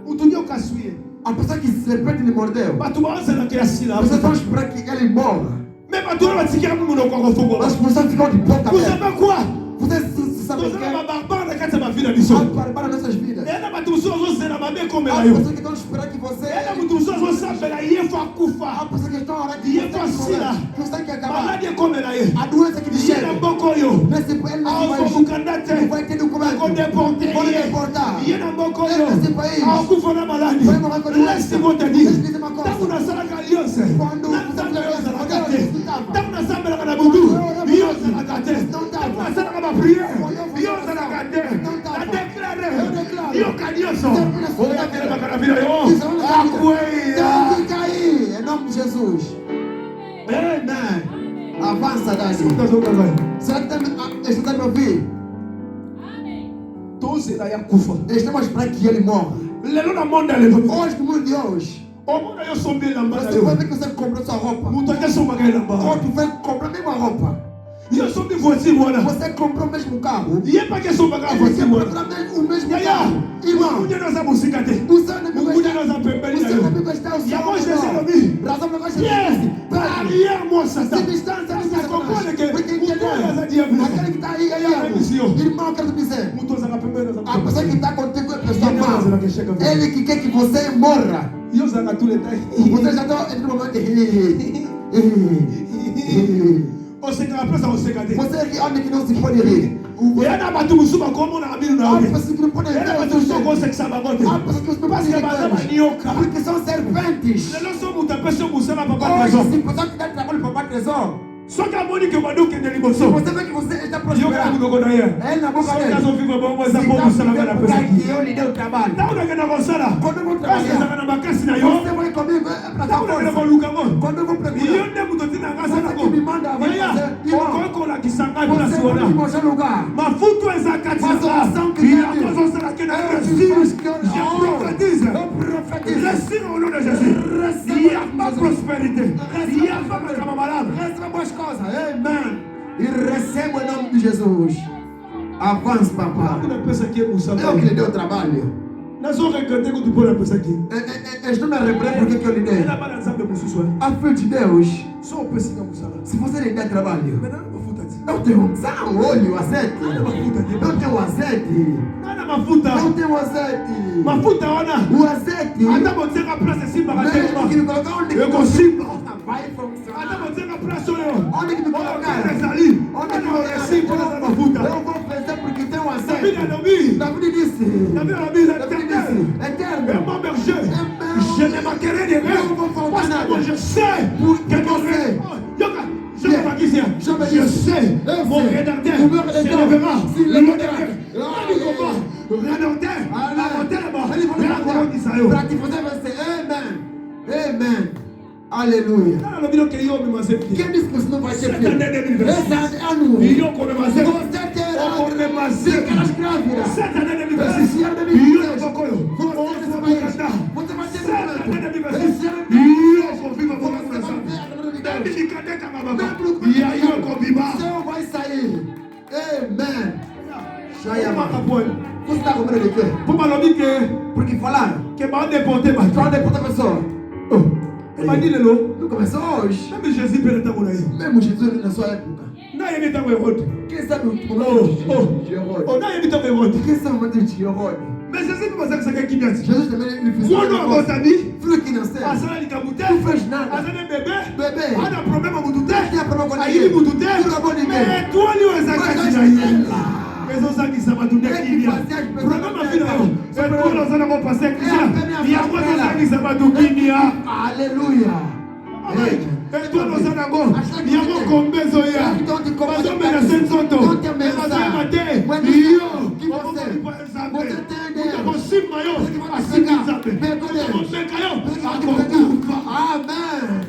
Mutunyo kasuye. A pessoa que serpente lhe mordeu, Bato baozela que asila. vocês vão esperar que ele morra. Mais bato na batikira mu no kwa fogo. Mas você ficou de boca Vous aberta. savez quoi? Você sabe o que Tozala é? babarbare na kati ya mavila biso. Para nossas vidas. Ena bato mosusu azozela mabe komela Há yo. pessoas que estão esperando que você. Ena mutu mosusu azosambela ye fo Há akufa. pessoas que estão orando que Ye você fo tem que morrer, asila. que você tem que acabar. Maladi ekomela ye. A doença que lhe Ye na chega. mboka oyo. Nesse ele não vai Aofomukanda não te. vai ter documento. Akodeporte Vão lhe ye. deportar. Ye na mboka oyo. Nesse país. Aokufa na maladi. Vai morrer com doença. Laisse-moi te Deixa eu dire. dizer uma coisa. Ntango nasalaka alliance. Quando Na você nzambe faz oyo ozalaka aliança, te. Deus Ntango nasambelaka na butu. Yo ozalaka te. Ntango nasalaka bapriere. Yo ozalaka te. Na déclare. Yoka nyonso. Oyo akelebaka na vida yo. Akweya. Tem que cair. Em nome de Jesus. Amen. Avança, Dani. Será que está me ouvindo? tozela ya kufa. Estamos para que ele morra. Lelo na monde lelo. Hoje, no mundo de hoje, Omona yo sombi elamba na você vai yo. ver que você comprou sua roupa. Mutu akesombaka elamba. Ou tu vai comprar a mesma roupa. Yo sombi voiture wana. Você comprou o mesmo carro. Ye pa akesombaka E você voiture wana. comprou o mesmo Yaya. carro. Irmão, Mungunya naza musika te. o seu inimigo Mungunya naza pembeni na o seu yo. inimigo está ao seu Yamo redor. Jesus lobi. Razão pela qual Jesus Yes. disse, "Pai, Arrière moi Satan. se distância de Você comprende que porque mutu entendeu? naza diabo. Aquele que está aí, irmão, eu quero te dizer, Mutu azaka pembeni naza. a pessoa que está contigo é pessoa Ele má. azala que chega. Ele que quer que você morra. Yo zaka tous les temps. Você já está entre o momento de Oseka pesa oseka te. você que anda que não se pode rir. Yana bato musu bakomona abinu na Há oge. pessoas que não podem Yana bato rir. musu okosekisa bango te. Há pessoas que não Parce podem que baza rir. banioka. Porque são serpentes. Lelo so mutu apesi omusala papa Hoje, trésor. se você que dá trabalho para bater tesoro, Soki amoni ke bando okende se liboso. você vê que você está Yoka prosperando, munoko na ye. ele na boca Soki dele. azovivre bongo Se eza mpo está mosala nga na vivendo pesa porque ki. eu lhe dei o trabalho. Ntango nakenda kosala. Quando eu vou Kasi trabalhar, ezaka na makasi na yo. você vai comigo, é para Ntango dar nakenda força. koluka ngo. Quando eu vou Yo procurar, nde mutu otina nga você asalako. que me manda, vai Yaya, fazer. Irmão, okoki kolakisa ngai place você vai me wana. mostrar lugar. Mafuta eza kati na Faça nga. oração que Ya tem. tozosalaki na Eu réussir. faço que eu- Je prophétise. Eu profetizo. Réussir au nom de Jésus. Il n'y a pas prospérité. Il n'y a pas makambo malamu. Receba boas coisas. Amen. E receba em nome de Jesus. Avance, papai. Napesaki ye Eu que mosala. lhe dei o trabalho. nazoregrete kuti mpo napesaki. Estou me arrependendo porque que eu lhe dei. ela bana nzambe mosusu wana. A filho de Deus, so opesinga mosala. se você lhe der trabalho, mena mafuta ti. eu tenho unção, óleo, azeite. ana mafuta ti. Eu tenho azeite. nana mafuta. Eu tenho azeite. mafuta wana. O azeite. ata botiaka place esimbaka te Mesmo que ma. me colocar onde ekosimba. vai ata funcionar. botiaka place oyo. Onde que me oyo colocar? kende ezali. Onde que ana me oresimba colocar? naza mafuta. Eu vou fazer porque tenho david azeite. alobi. David disse. david alobi David disse. éternel. Eterno. Et mon berger, Amen. je ne manquerai de rien. Parce que moi, je sais que mon rédempteur, je me vois ici. Je sais, mon rédempteur s'élèvera. Le nom de Dieu. Rédempteur, la montagne là-bas. La couronne d'Israël. Para que você vencer. Amen. Amen. Alléluia. Quem disse que você não vai ter filho? Esse ano, você terá aquelas grávidas. Esse ano de 2016, você vai ter filho. Esse ano de 2016, o céu vai sair. Amen. Você está com medo de quê? Porque falaram que vão deportar a pessoa. Não começou hoje. Mesmo Jesus na sua época. Quem sabe o momento de Herode? Quem sabe o momento de Herode? Mas Jesus não consegue saber que Jesus também ele fez filho que nasceu. não fez nada. Bebê. Olha o problema muito Tem problema com aí ninguém. muito Não acabou ninguém. mas tu olha o exato mas eu sei que sama tu Tem que fazer as pessoas problema final é tu não sabe como passar que a e agora eu sei que sama tu quimia Aleluia. é tu não sabe agora e agora começo ya mas eu me nasci zonto mas eu matei e eu você tem maior assim sabe você caiu Amen.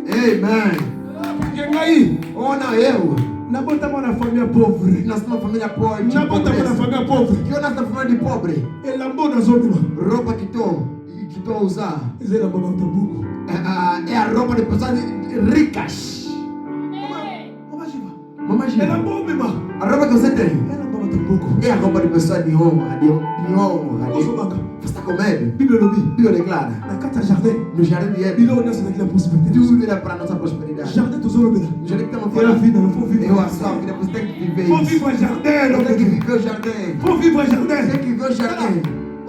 Amen. porque aí Ona eu. na bota na família pobre Nasci numa família pobre. na bota na família pobre Que eu nasci na família de pobre. ela bona zomima Roupa que estou a usar Zera baba tabuco. é a roupa de pessoas ricas. Mamãe, Ela bomba. a roupa que você tem Ela baba tabuco. é a roupa de pessoas de honra. Posso banca? Você está com medo? Bíblia no bi. Bíblia declara. Na cata jardim. No jardim de Éden, Bíblia onde daquela possibilidade. tudo era para a nossa prosperidade. Jardim tu zoro bela. No jardim que estamos Era falando, vida, não for viver. eu assalo que você tem que viver For isso. viver jardim, Você não tem que tem que viver o jardim. For viver jardim. Tem que viver o jardim.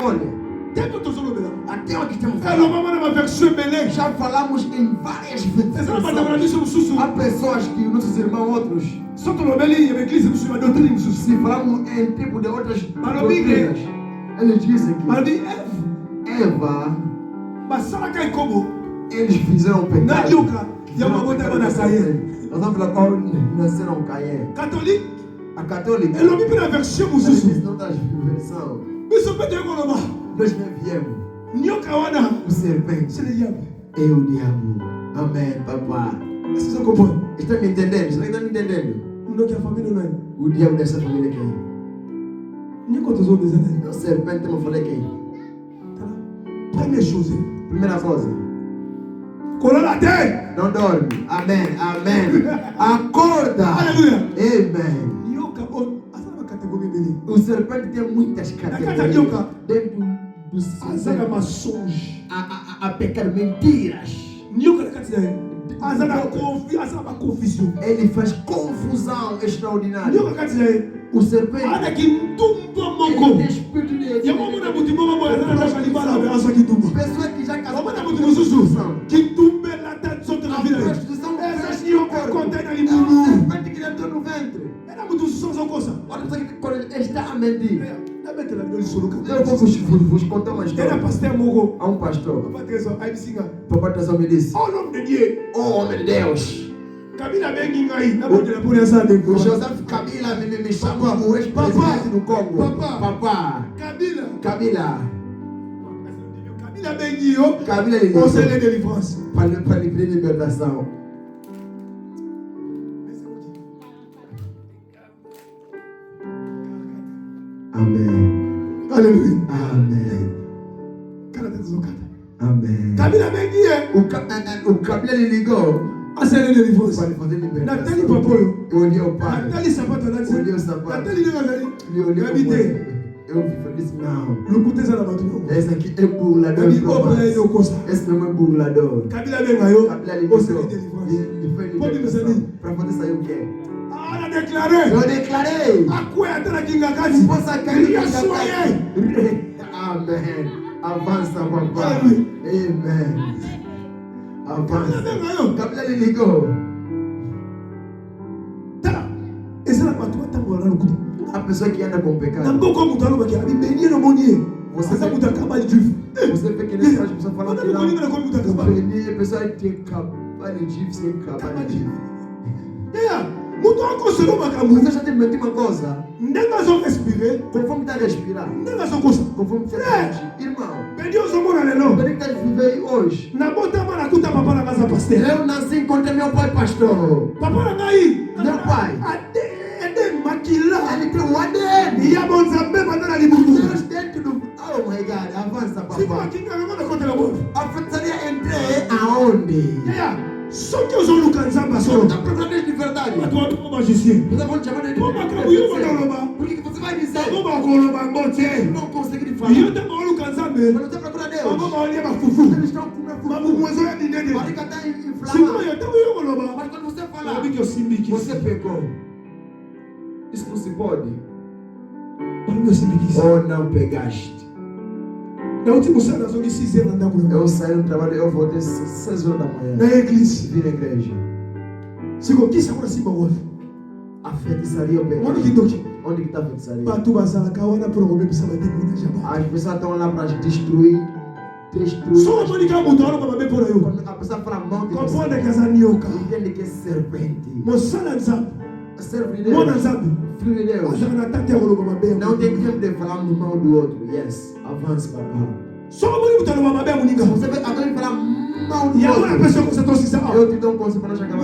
Olha, Tempo tu zoro bela. até aqui estamos Ela falando. mama na versão belém. Já falamos em várias Essa não vai dar vezes. disso susu. Há pessoas que nossos irmãos outros, Só tu no belém, a igreja não se vai doutrina susu. se falamos em tipo de outras Mas não doutrinas, eles dizem que Mas vi Eva, mas será que como? eles fizeram um pecado. Na diuca, e a mamãe estava na saia. Nós vamos falar qual nasceram Caim. Católico, A católica, ela me pela versão eles susu. dizem outras versões. Isso pede economa. Nós não viemos. Nyoka wana. O serpente C'est le diable. é o diabo. Amém, papai. Est-ce que vous comprenez? Está me entendendo? Você está me entendendo? Não que a família não é. O diabo dessa família quem? Nem quantos os homens é. O serpente, eu falei quem? Première chose. Primeira coisa, Colonne à terre. não dorme. Amém, amém. Acorda. Alléluia. Amém. Nyoka on. Asa na catégorie dele. O serpente tem muitas categorias. Yoka. Dentro do Asa na serpente, mensonge. a pecar mentiras. Nyoka na catégorie. Asa na confusion. Ele faz confusão extraordinária. Nyoka na catégorie. O serpente, Ana kintumba ele moko. tem espírito de Ya mama na mutu mama boya na na kalibala be asa kitumba. pessoa que já casou Mama na com mutu mususu. prostituição. Kintumbe la tête sote na vida. Prostituição Essa fecha nyoka o corpo. conta na É o limuru. serpente que entrou no ventre. Era mutu soso kosa. Olha pessoa que quando ele está a mentir. Na bete la belle solo. Eu vou vos contar uma Era história. pasteur moko. Há um pastor. Papa Trésor, Aïbisinga. Papai Trésor me disse: Oh l'homme de Dieu. oh homem de Deus, Kabila bengi ngai. Na bote la pole sa de o Joseph Kabila me chamou o ex-presidente do Congo. Papa. Papá. Kabila. Kabila. Kabila bengi yo. Kabila ele Conseil disse de délivrance. para livre libertação. Amém. Alléluia. Amém. Kana tete zokata. Amém. Kabila bengi ye. O Kabila ele ligou Conseil de délivrance. para fazer Natali libertação. papoyo. Eu olhei o pai. Natali sapato Eu nati. olhei o sapato. Natali nenga zali. Eu olhei Nabi o te. pai. Eu disse: não. Lukuteza na batu yo. Esse aqui é burlador. Nabi obra yo kosa. Esse não é burlador. Kabila benga yo. Kabila ele Conseil de disse: délivrance. ele foi Pode me libertação. saber. Para poder sair o quê? Ah, na déclaré. Eu declarei. Akwe atana kinga kati. Possa cair Ria soye. Amém. Avança, papai. Aleluia. Amém. Kabila Avança. benga yo. Kabila ele ligou. Tala. Eza na batu batambola na lokuta. A pessoa que anda com Na pecado. mboko mutu alobaki abibenye no monie. Você Asa vê- mutu akabali juif. Você vê que nesse caso as pessoas falam Quando que eu não. comigo na comigo tá acabado. Compreender, a pessoa tem cabale de sem cabale de. Yeah. Você já tem metido uma coisa? Respirer. Conforme está a respirar. Conforme você está irmão. Ele está vivendo hoje. Eu nasci e encontrei meu pai pastor. Meu pai. Ele tem um ADN. Deus dentro do... Oh my God, avança, papai. A feitiçaria entrei aonde? Só que os outros cansados só. Está procurando de verdade. Mas tu é um magicien. Você vai chamar de... Por que você vai dizer? Não conseguir falar. Mas não está procurando Deus. Eles estão com uma barriga está inflamada. Mas quando você falar, você pegou. Isso não se pode. Ou não pegaste. Eu saí do trabalho, eu voltei 6 horas da manhã. Na igreja. Vim na igreja. A feitiçaria eu peguei. Onde que está a feitiçaria? As pessoas estão lá para destruir. Só a pessoa Quando a pessoa fala mal de você, entende que é serpente. Serve de Deus. Filho de Deus. Não tem tempo de falar mal do outro. Yes. Avance, papai. Só você Você vê alguém falar mal do outro. Eu te dou um conselho para não chegar lá.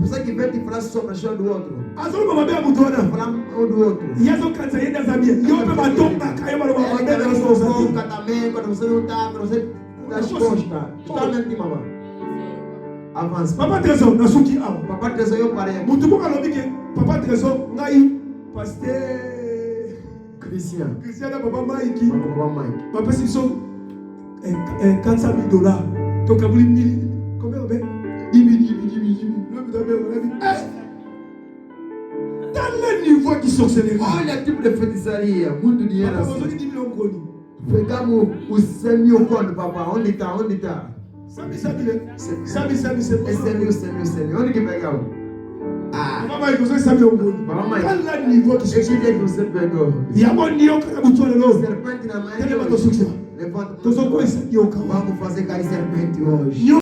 Você que vem te falar sobre a história do outro. Falar mal do outro. Também, quando você não está, quando você dá as costas. Totalmente, mamãe. Avance. Papa Trésor, na suki awa. Papa Trésor, eu parei. Mutu boka lobi ke Papa Trésor ngai pasteur Christian na papa Mike. Papa Mike. Papa si so $400,000. To kabuli 1000. Combien on fait? 10 000. Dans le niveau qui sorcellerie. Olha tipo de feitiçaria, muito dinheiro assim. Papa, 10 000 mkoni. Pegamos o 100 mil conto, papai. Onde está? Sabe. É 100 mil. Onde que pegamos? Papa Mike, você sabe o mkoni. Papa Mike. Dans le niveau qui sorcellerie. Que você pegou? Yamonio karabutsole lo. Serpente na mão. Levanta. Vamos fazer cair serpente hoje. O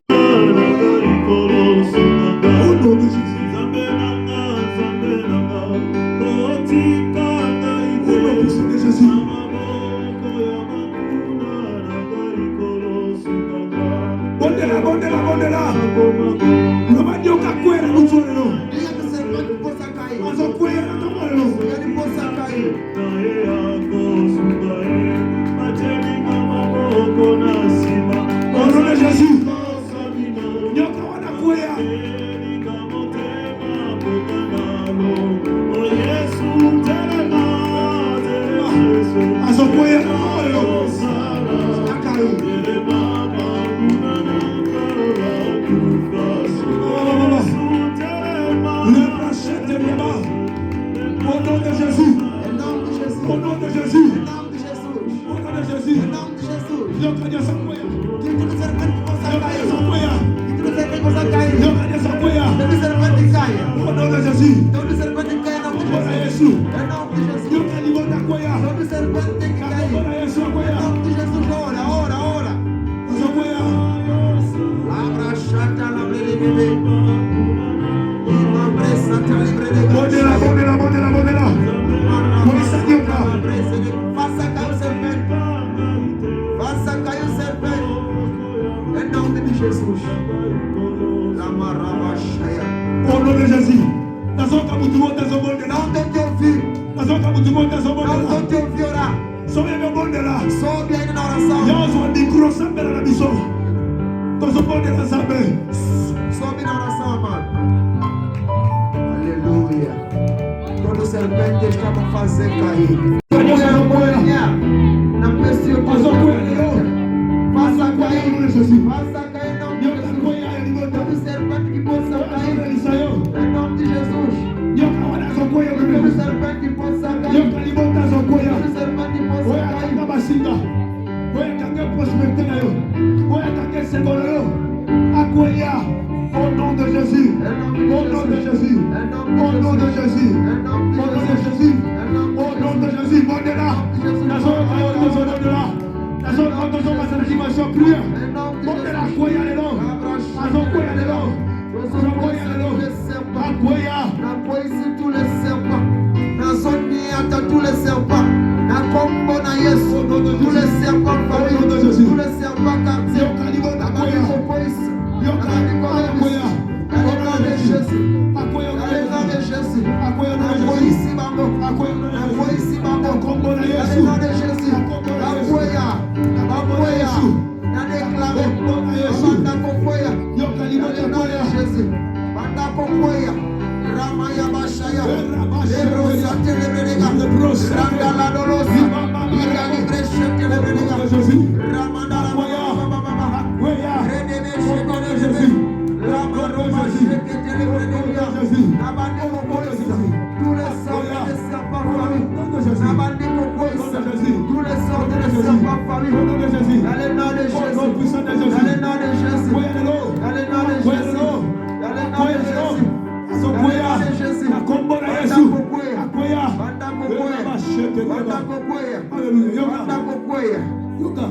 nome de Jesus. O nome de Jesus. Bondela. Não vai diocar coelho no choro não. Diga que serpente possa cair. Mas o coelho não tá não. Ele possa cair. O nome de Jesus. Nyoka wana coelho. Mas o coelho não. Está caindo. Au nom de Jésus. Au nom de Jésus. Au nom de Jésus. Eu cadê essa coia? Au nom de Jésus. Bora Jesus. Eu quero levantar a coia. Bora Jesus a coia. Ora. Essa coia. Abra chata la breve. Bondela. Começa a diocar. Faça cair o serpente. Em nome de Jesus. Au nom de Jésus. Nós vamos muito bom, nós vamos bondela. Não tem que ouvir. Nós vamos muito bom, nós vamos Não bondela. tem que ouvir orar. Sobe meu bondela. Sobe ainda na oração. Deus vai me cruzar na missão. Nós vamos bondela saber. Sobe na oração, mano. Aleluia. Todo serpente está para fazer cair. Não precisa fazer faça cair. Faça cair, não. Todo serpente que possa cair. Em nome de Jesus. Todo serpente que possa cair. Todo serpente que possa cair. Au nom de Jésus. Au nom de Jésus. Au nom de Jésus. Au nom de Jésus. Au nom de Jésus. Bondela. Nós vamos bondela. Nós vamos fazer uma dimensão prière. Bondela, coia de novo. Nós vamos coia de novo. Nós vamos coia de novo. A coia. tous les serpents. Na kombo na Yesu. Tous les serpents famille. Tous les serpents quartier.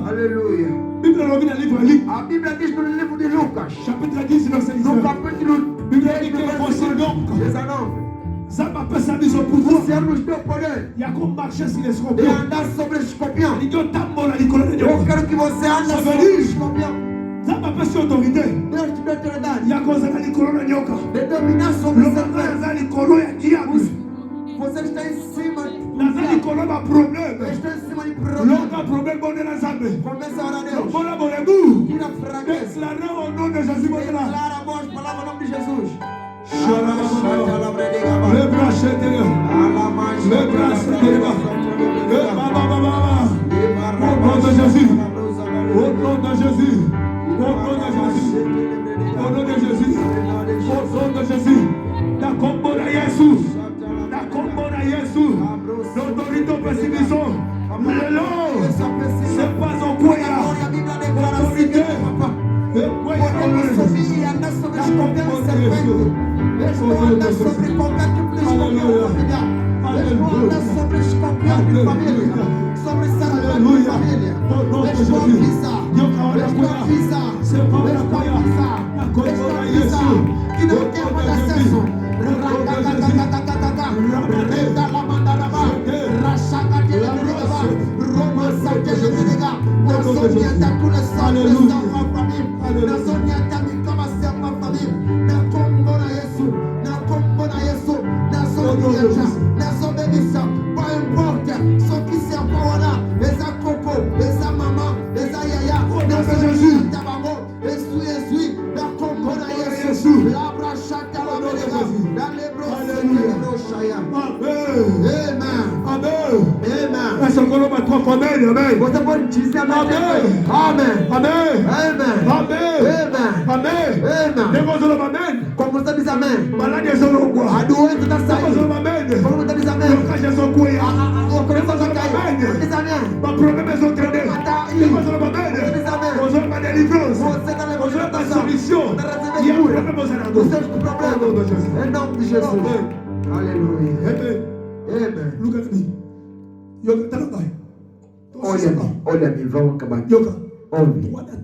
Alléluia. La Bible dit dans le livre de Lucas, chapitre 10, verset 19. Bible dit que voici donc les annonces. Il y a comme marcher sur les scorpions. Il ça m'appelle sur autorité. Il y a cause à l'icône nyoka. Le moment à l'icône ya diable. Nazali l'icône ma problème. L'autre problème bon de la zambe. Bon la bonne boue. Déclaré au nom de Jésus. Le bras chété. Le bras chété. Au nom de Jésus. Au nom de Jésus. Au nom de Jésus. Au nom de Jésus. Au nom de Jésus. La combo de Jésus. La combo de Jésus. L'autorité persécution. Le long. C'est pas en quoi il y a. L'autorité.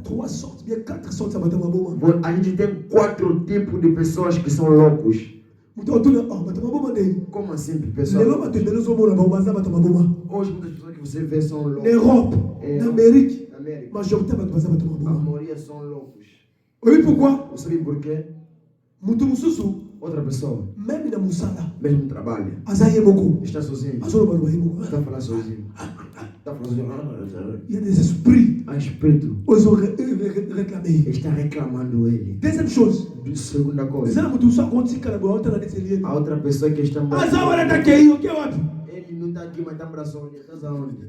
Trois sortes, bien quatre sortes, ça va te Bon, il y a quatre types de personnes qui sont louches. Comme un simple personne. L'Europe, l'Amérique, majorité de sont louches. Oui, pourquoi? Vous savez pourquoi? Outra pessoa, même na musala, mesmo trabalho, está sozinho, está falando sozinho, está falando sozinho. Il y a des esprits, un espírito, ils ont réclamé. Está reclamando ele. Deuxième chose, segunda coisa, a outra pessoa que está morta. Ele não está aqui, mas está abraçando. Está onde?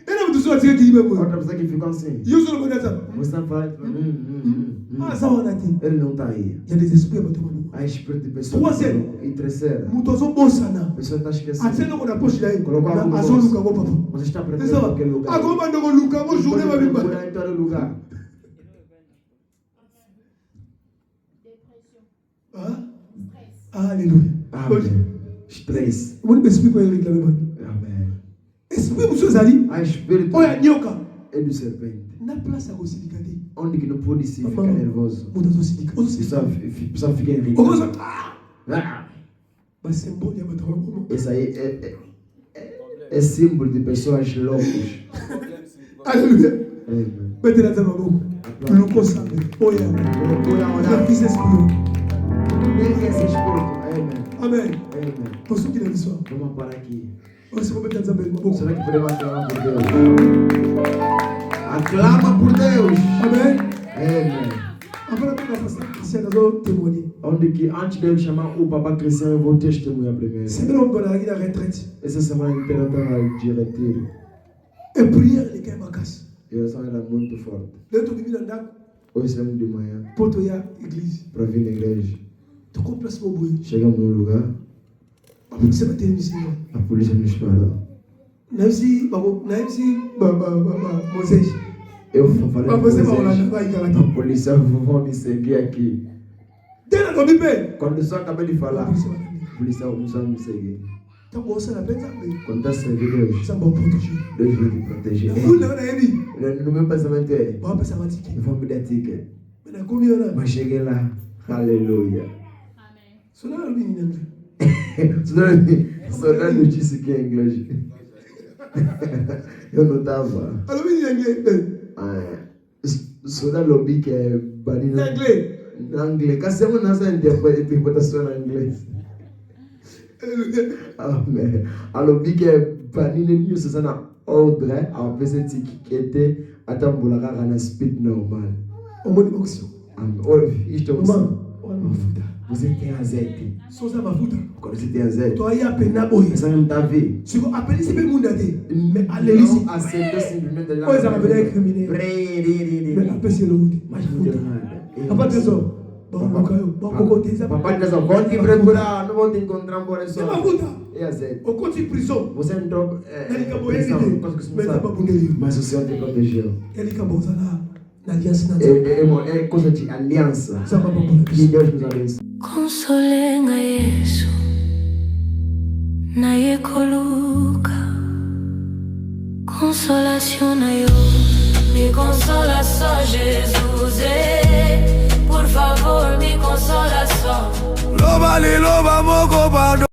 Outra pessoa que ficou assim. Você fala. Ele não está aí. Il y a des esprits a espírito de pessoa. Troisième. E terceira. A pessoa está esquecendo. Colocou algo no bolso. Você está preparado naquele lugar. Procurar em todo lugar. Alléluia. Amém. Estresse. Amém. A espírito é do serpente. Onde que não pode se ficar nervoso. Precisa ficar irritado. Isso aí é símbolo de pessoas loucas. Alléluia. Amen. Mettez la main beaucoup. Nous consomme. Oya. La fils esprit. Amen. Pour ceux qui l'ont dit, Vamos parar aqui. on se remet dans la main beaucoup. Será que podemos aclamar por Deus? Aclama por Deus. Amen. Amen. Après la pasteur Christian, nous allons témoigner. Onde que antes de eu chamar o Papa Cristiano, eu vou testemunhar primeiro. C'est même on a la retraite. Essa semana inteira eu estava de retiro. Et prière, les gars, ma casse. E a oração era muito forte. L'autre venu dans la Hoje saímos de manhã pour toi, église. para vir na igreja. Tu complètes mon bruit. Chegamos num lugar, C'est ma télévision. a polícia nos parou. Naïsi, Moisés. Eu falei para Você vai lá, vocês, vai a lá. polícia vão me seguir aqui. Dès la Bible. Quando eu só acabei de falar, Você a polícia começou a me seguir. tá bom, ça la peine ça. Quando está servindo Deus, Ça va protéger. Deus vai te proteger. Vous l'avez dit. No meu pensamento é, Bon, ça va dire. eu vou me dar ticket. Mais combien là? Mas cheguei lá, aleluia. Cela là, lui, il est Soldado disse que é inglês. Eu não estava. alors lui, il est anglais. Soldado lobby que é banina. Anglais. Anglais. Cassemos nossa interpretação em inglês. Amen. A lobby que é banina news sana ordre a pessoa que était atambula na speed normal. On m'a dit auction. Amen. Oh, isto é Maman, on m'a foutu. Você tem azeite. Sans ça, m'a foutu. Quando você tem azeite, Toi, il y a peine à boy. essa não está a ver. Si vous appelez, c'est pas mon dadé. Mais allez ici. Não aceitou simplesmente Oh, ils ont appelé un criminel. Mais Mas après, c'est le route. não deu nada. Papa de ça. Bon, on côté ça. Papai diz, vão te procurar, não vão te encontrar por isso. C'est ma faute. É azeite. On continue prison. Você entrou Elle est comme prisão, elle. coisa que você Mais não ça va sabe. pour nous. Mas o Senhor te protegeu. Elle est comme ça là. L'alliance n'a É coisa de aliança. ça va pas pour Que nous. Deus nos abençoe. Console nga Yesu na ye koluka consolation na yo me consola só Jesus por favor me consola só Loba li loba moko bado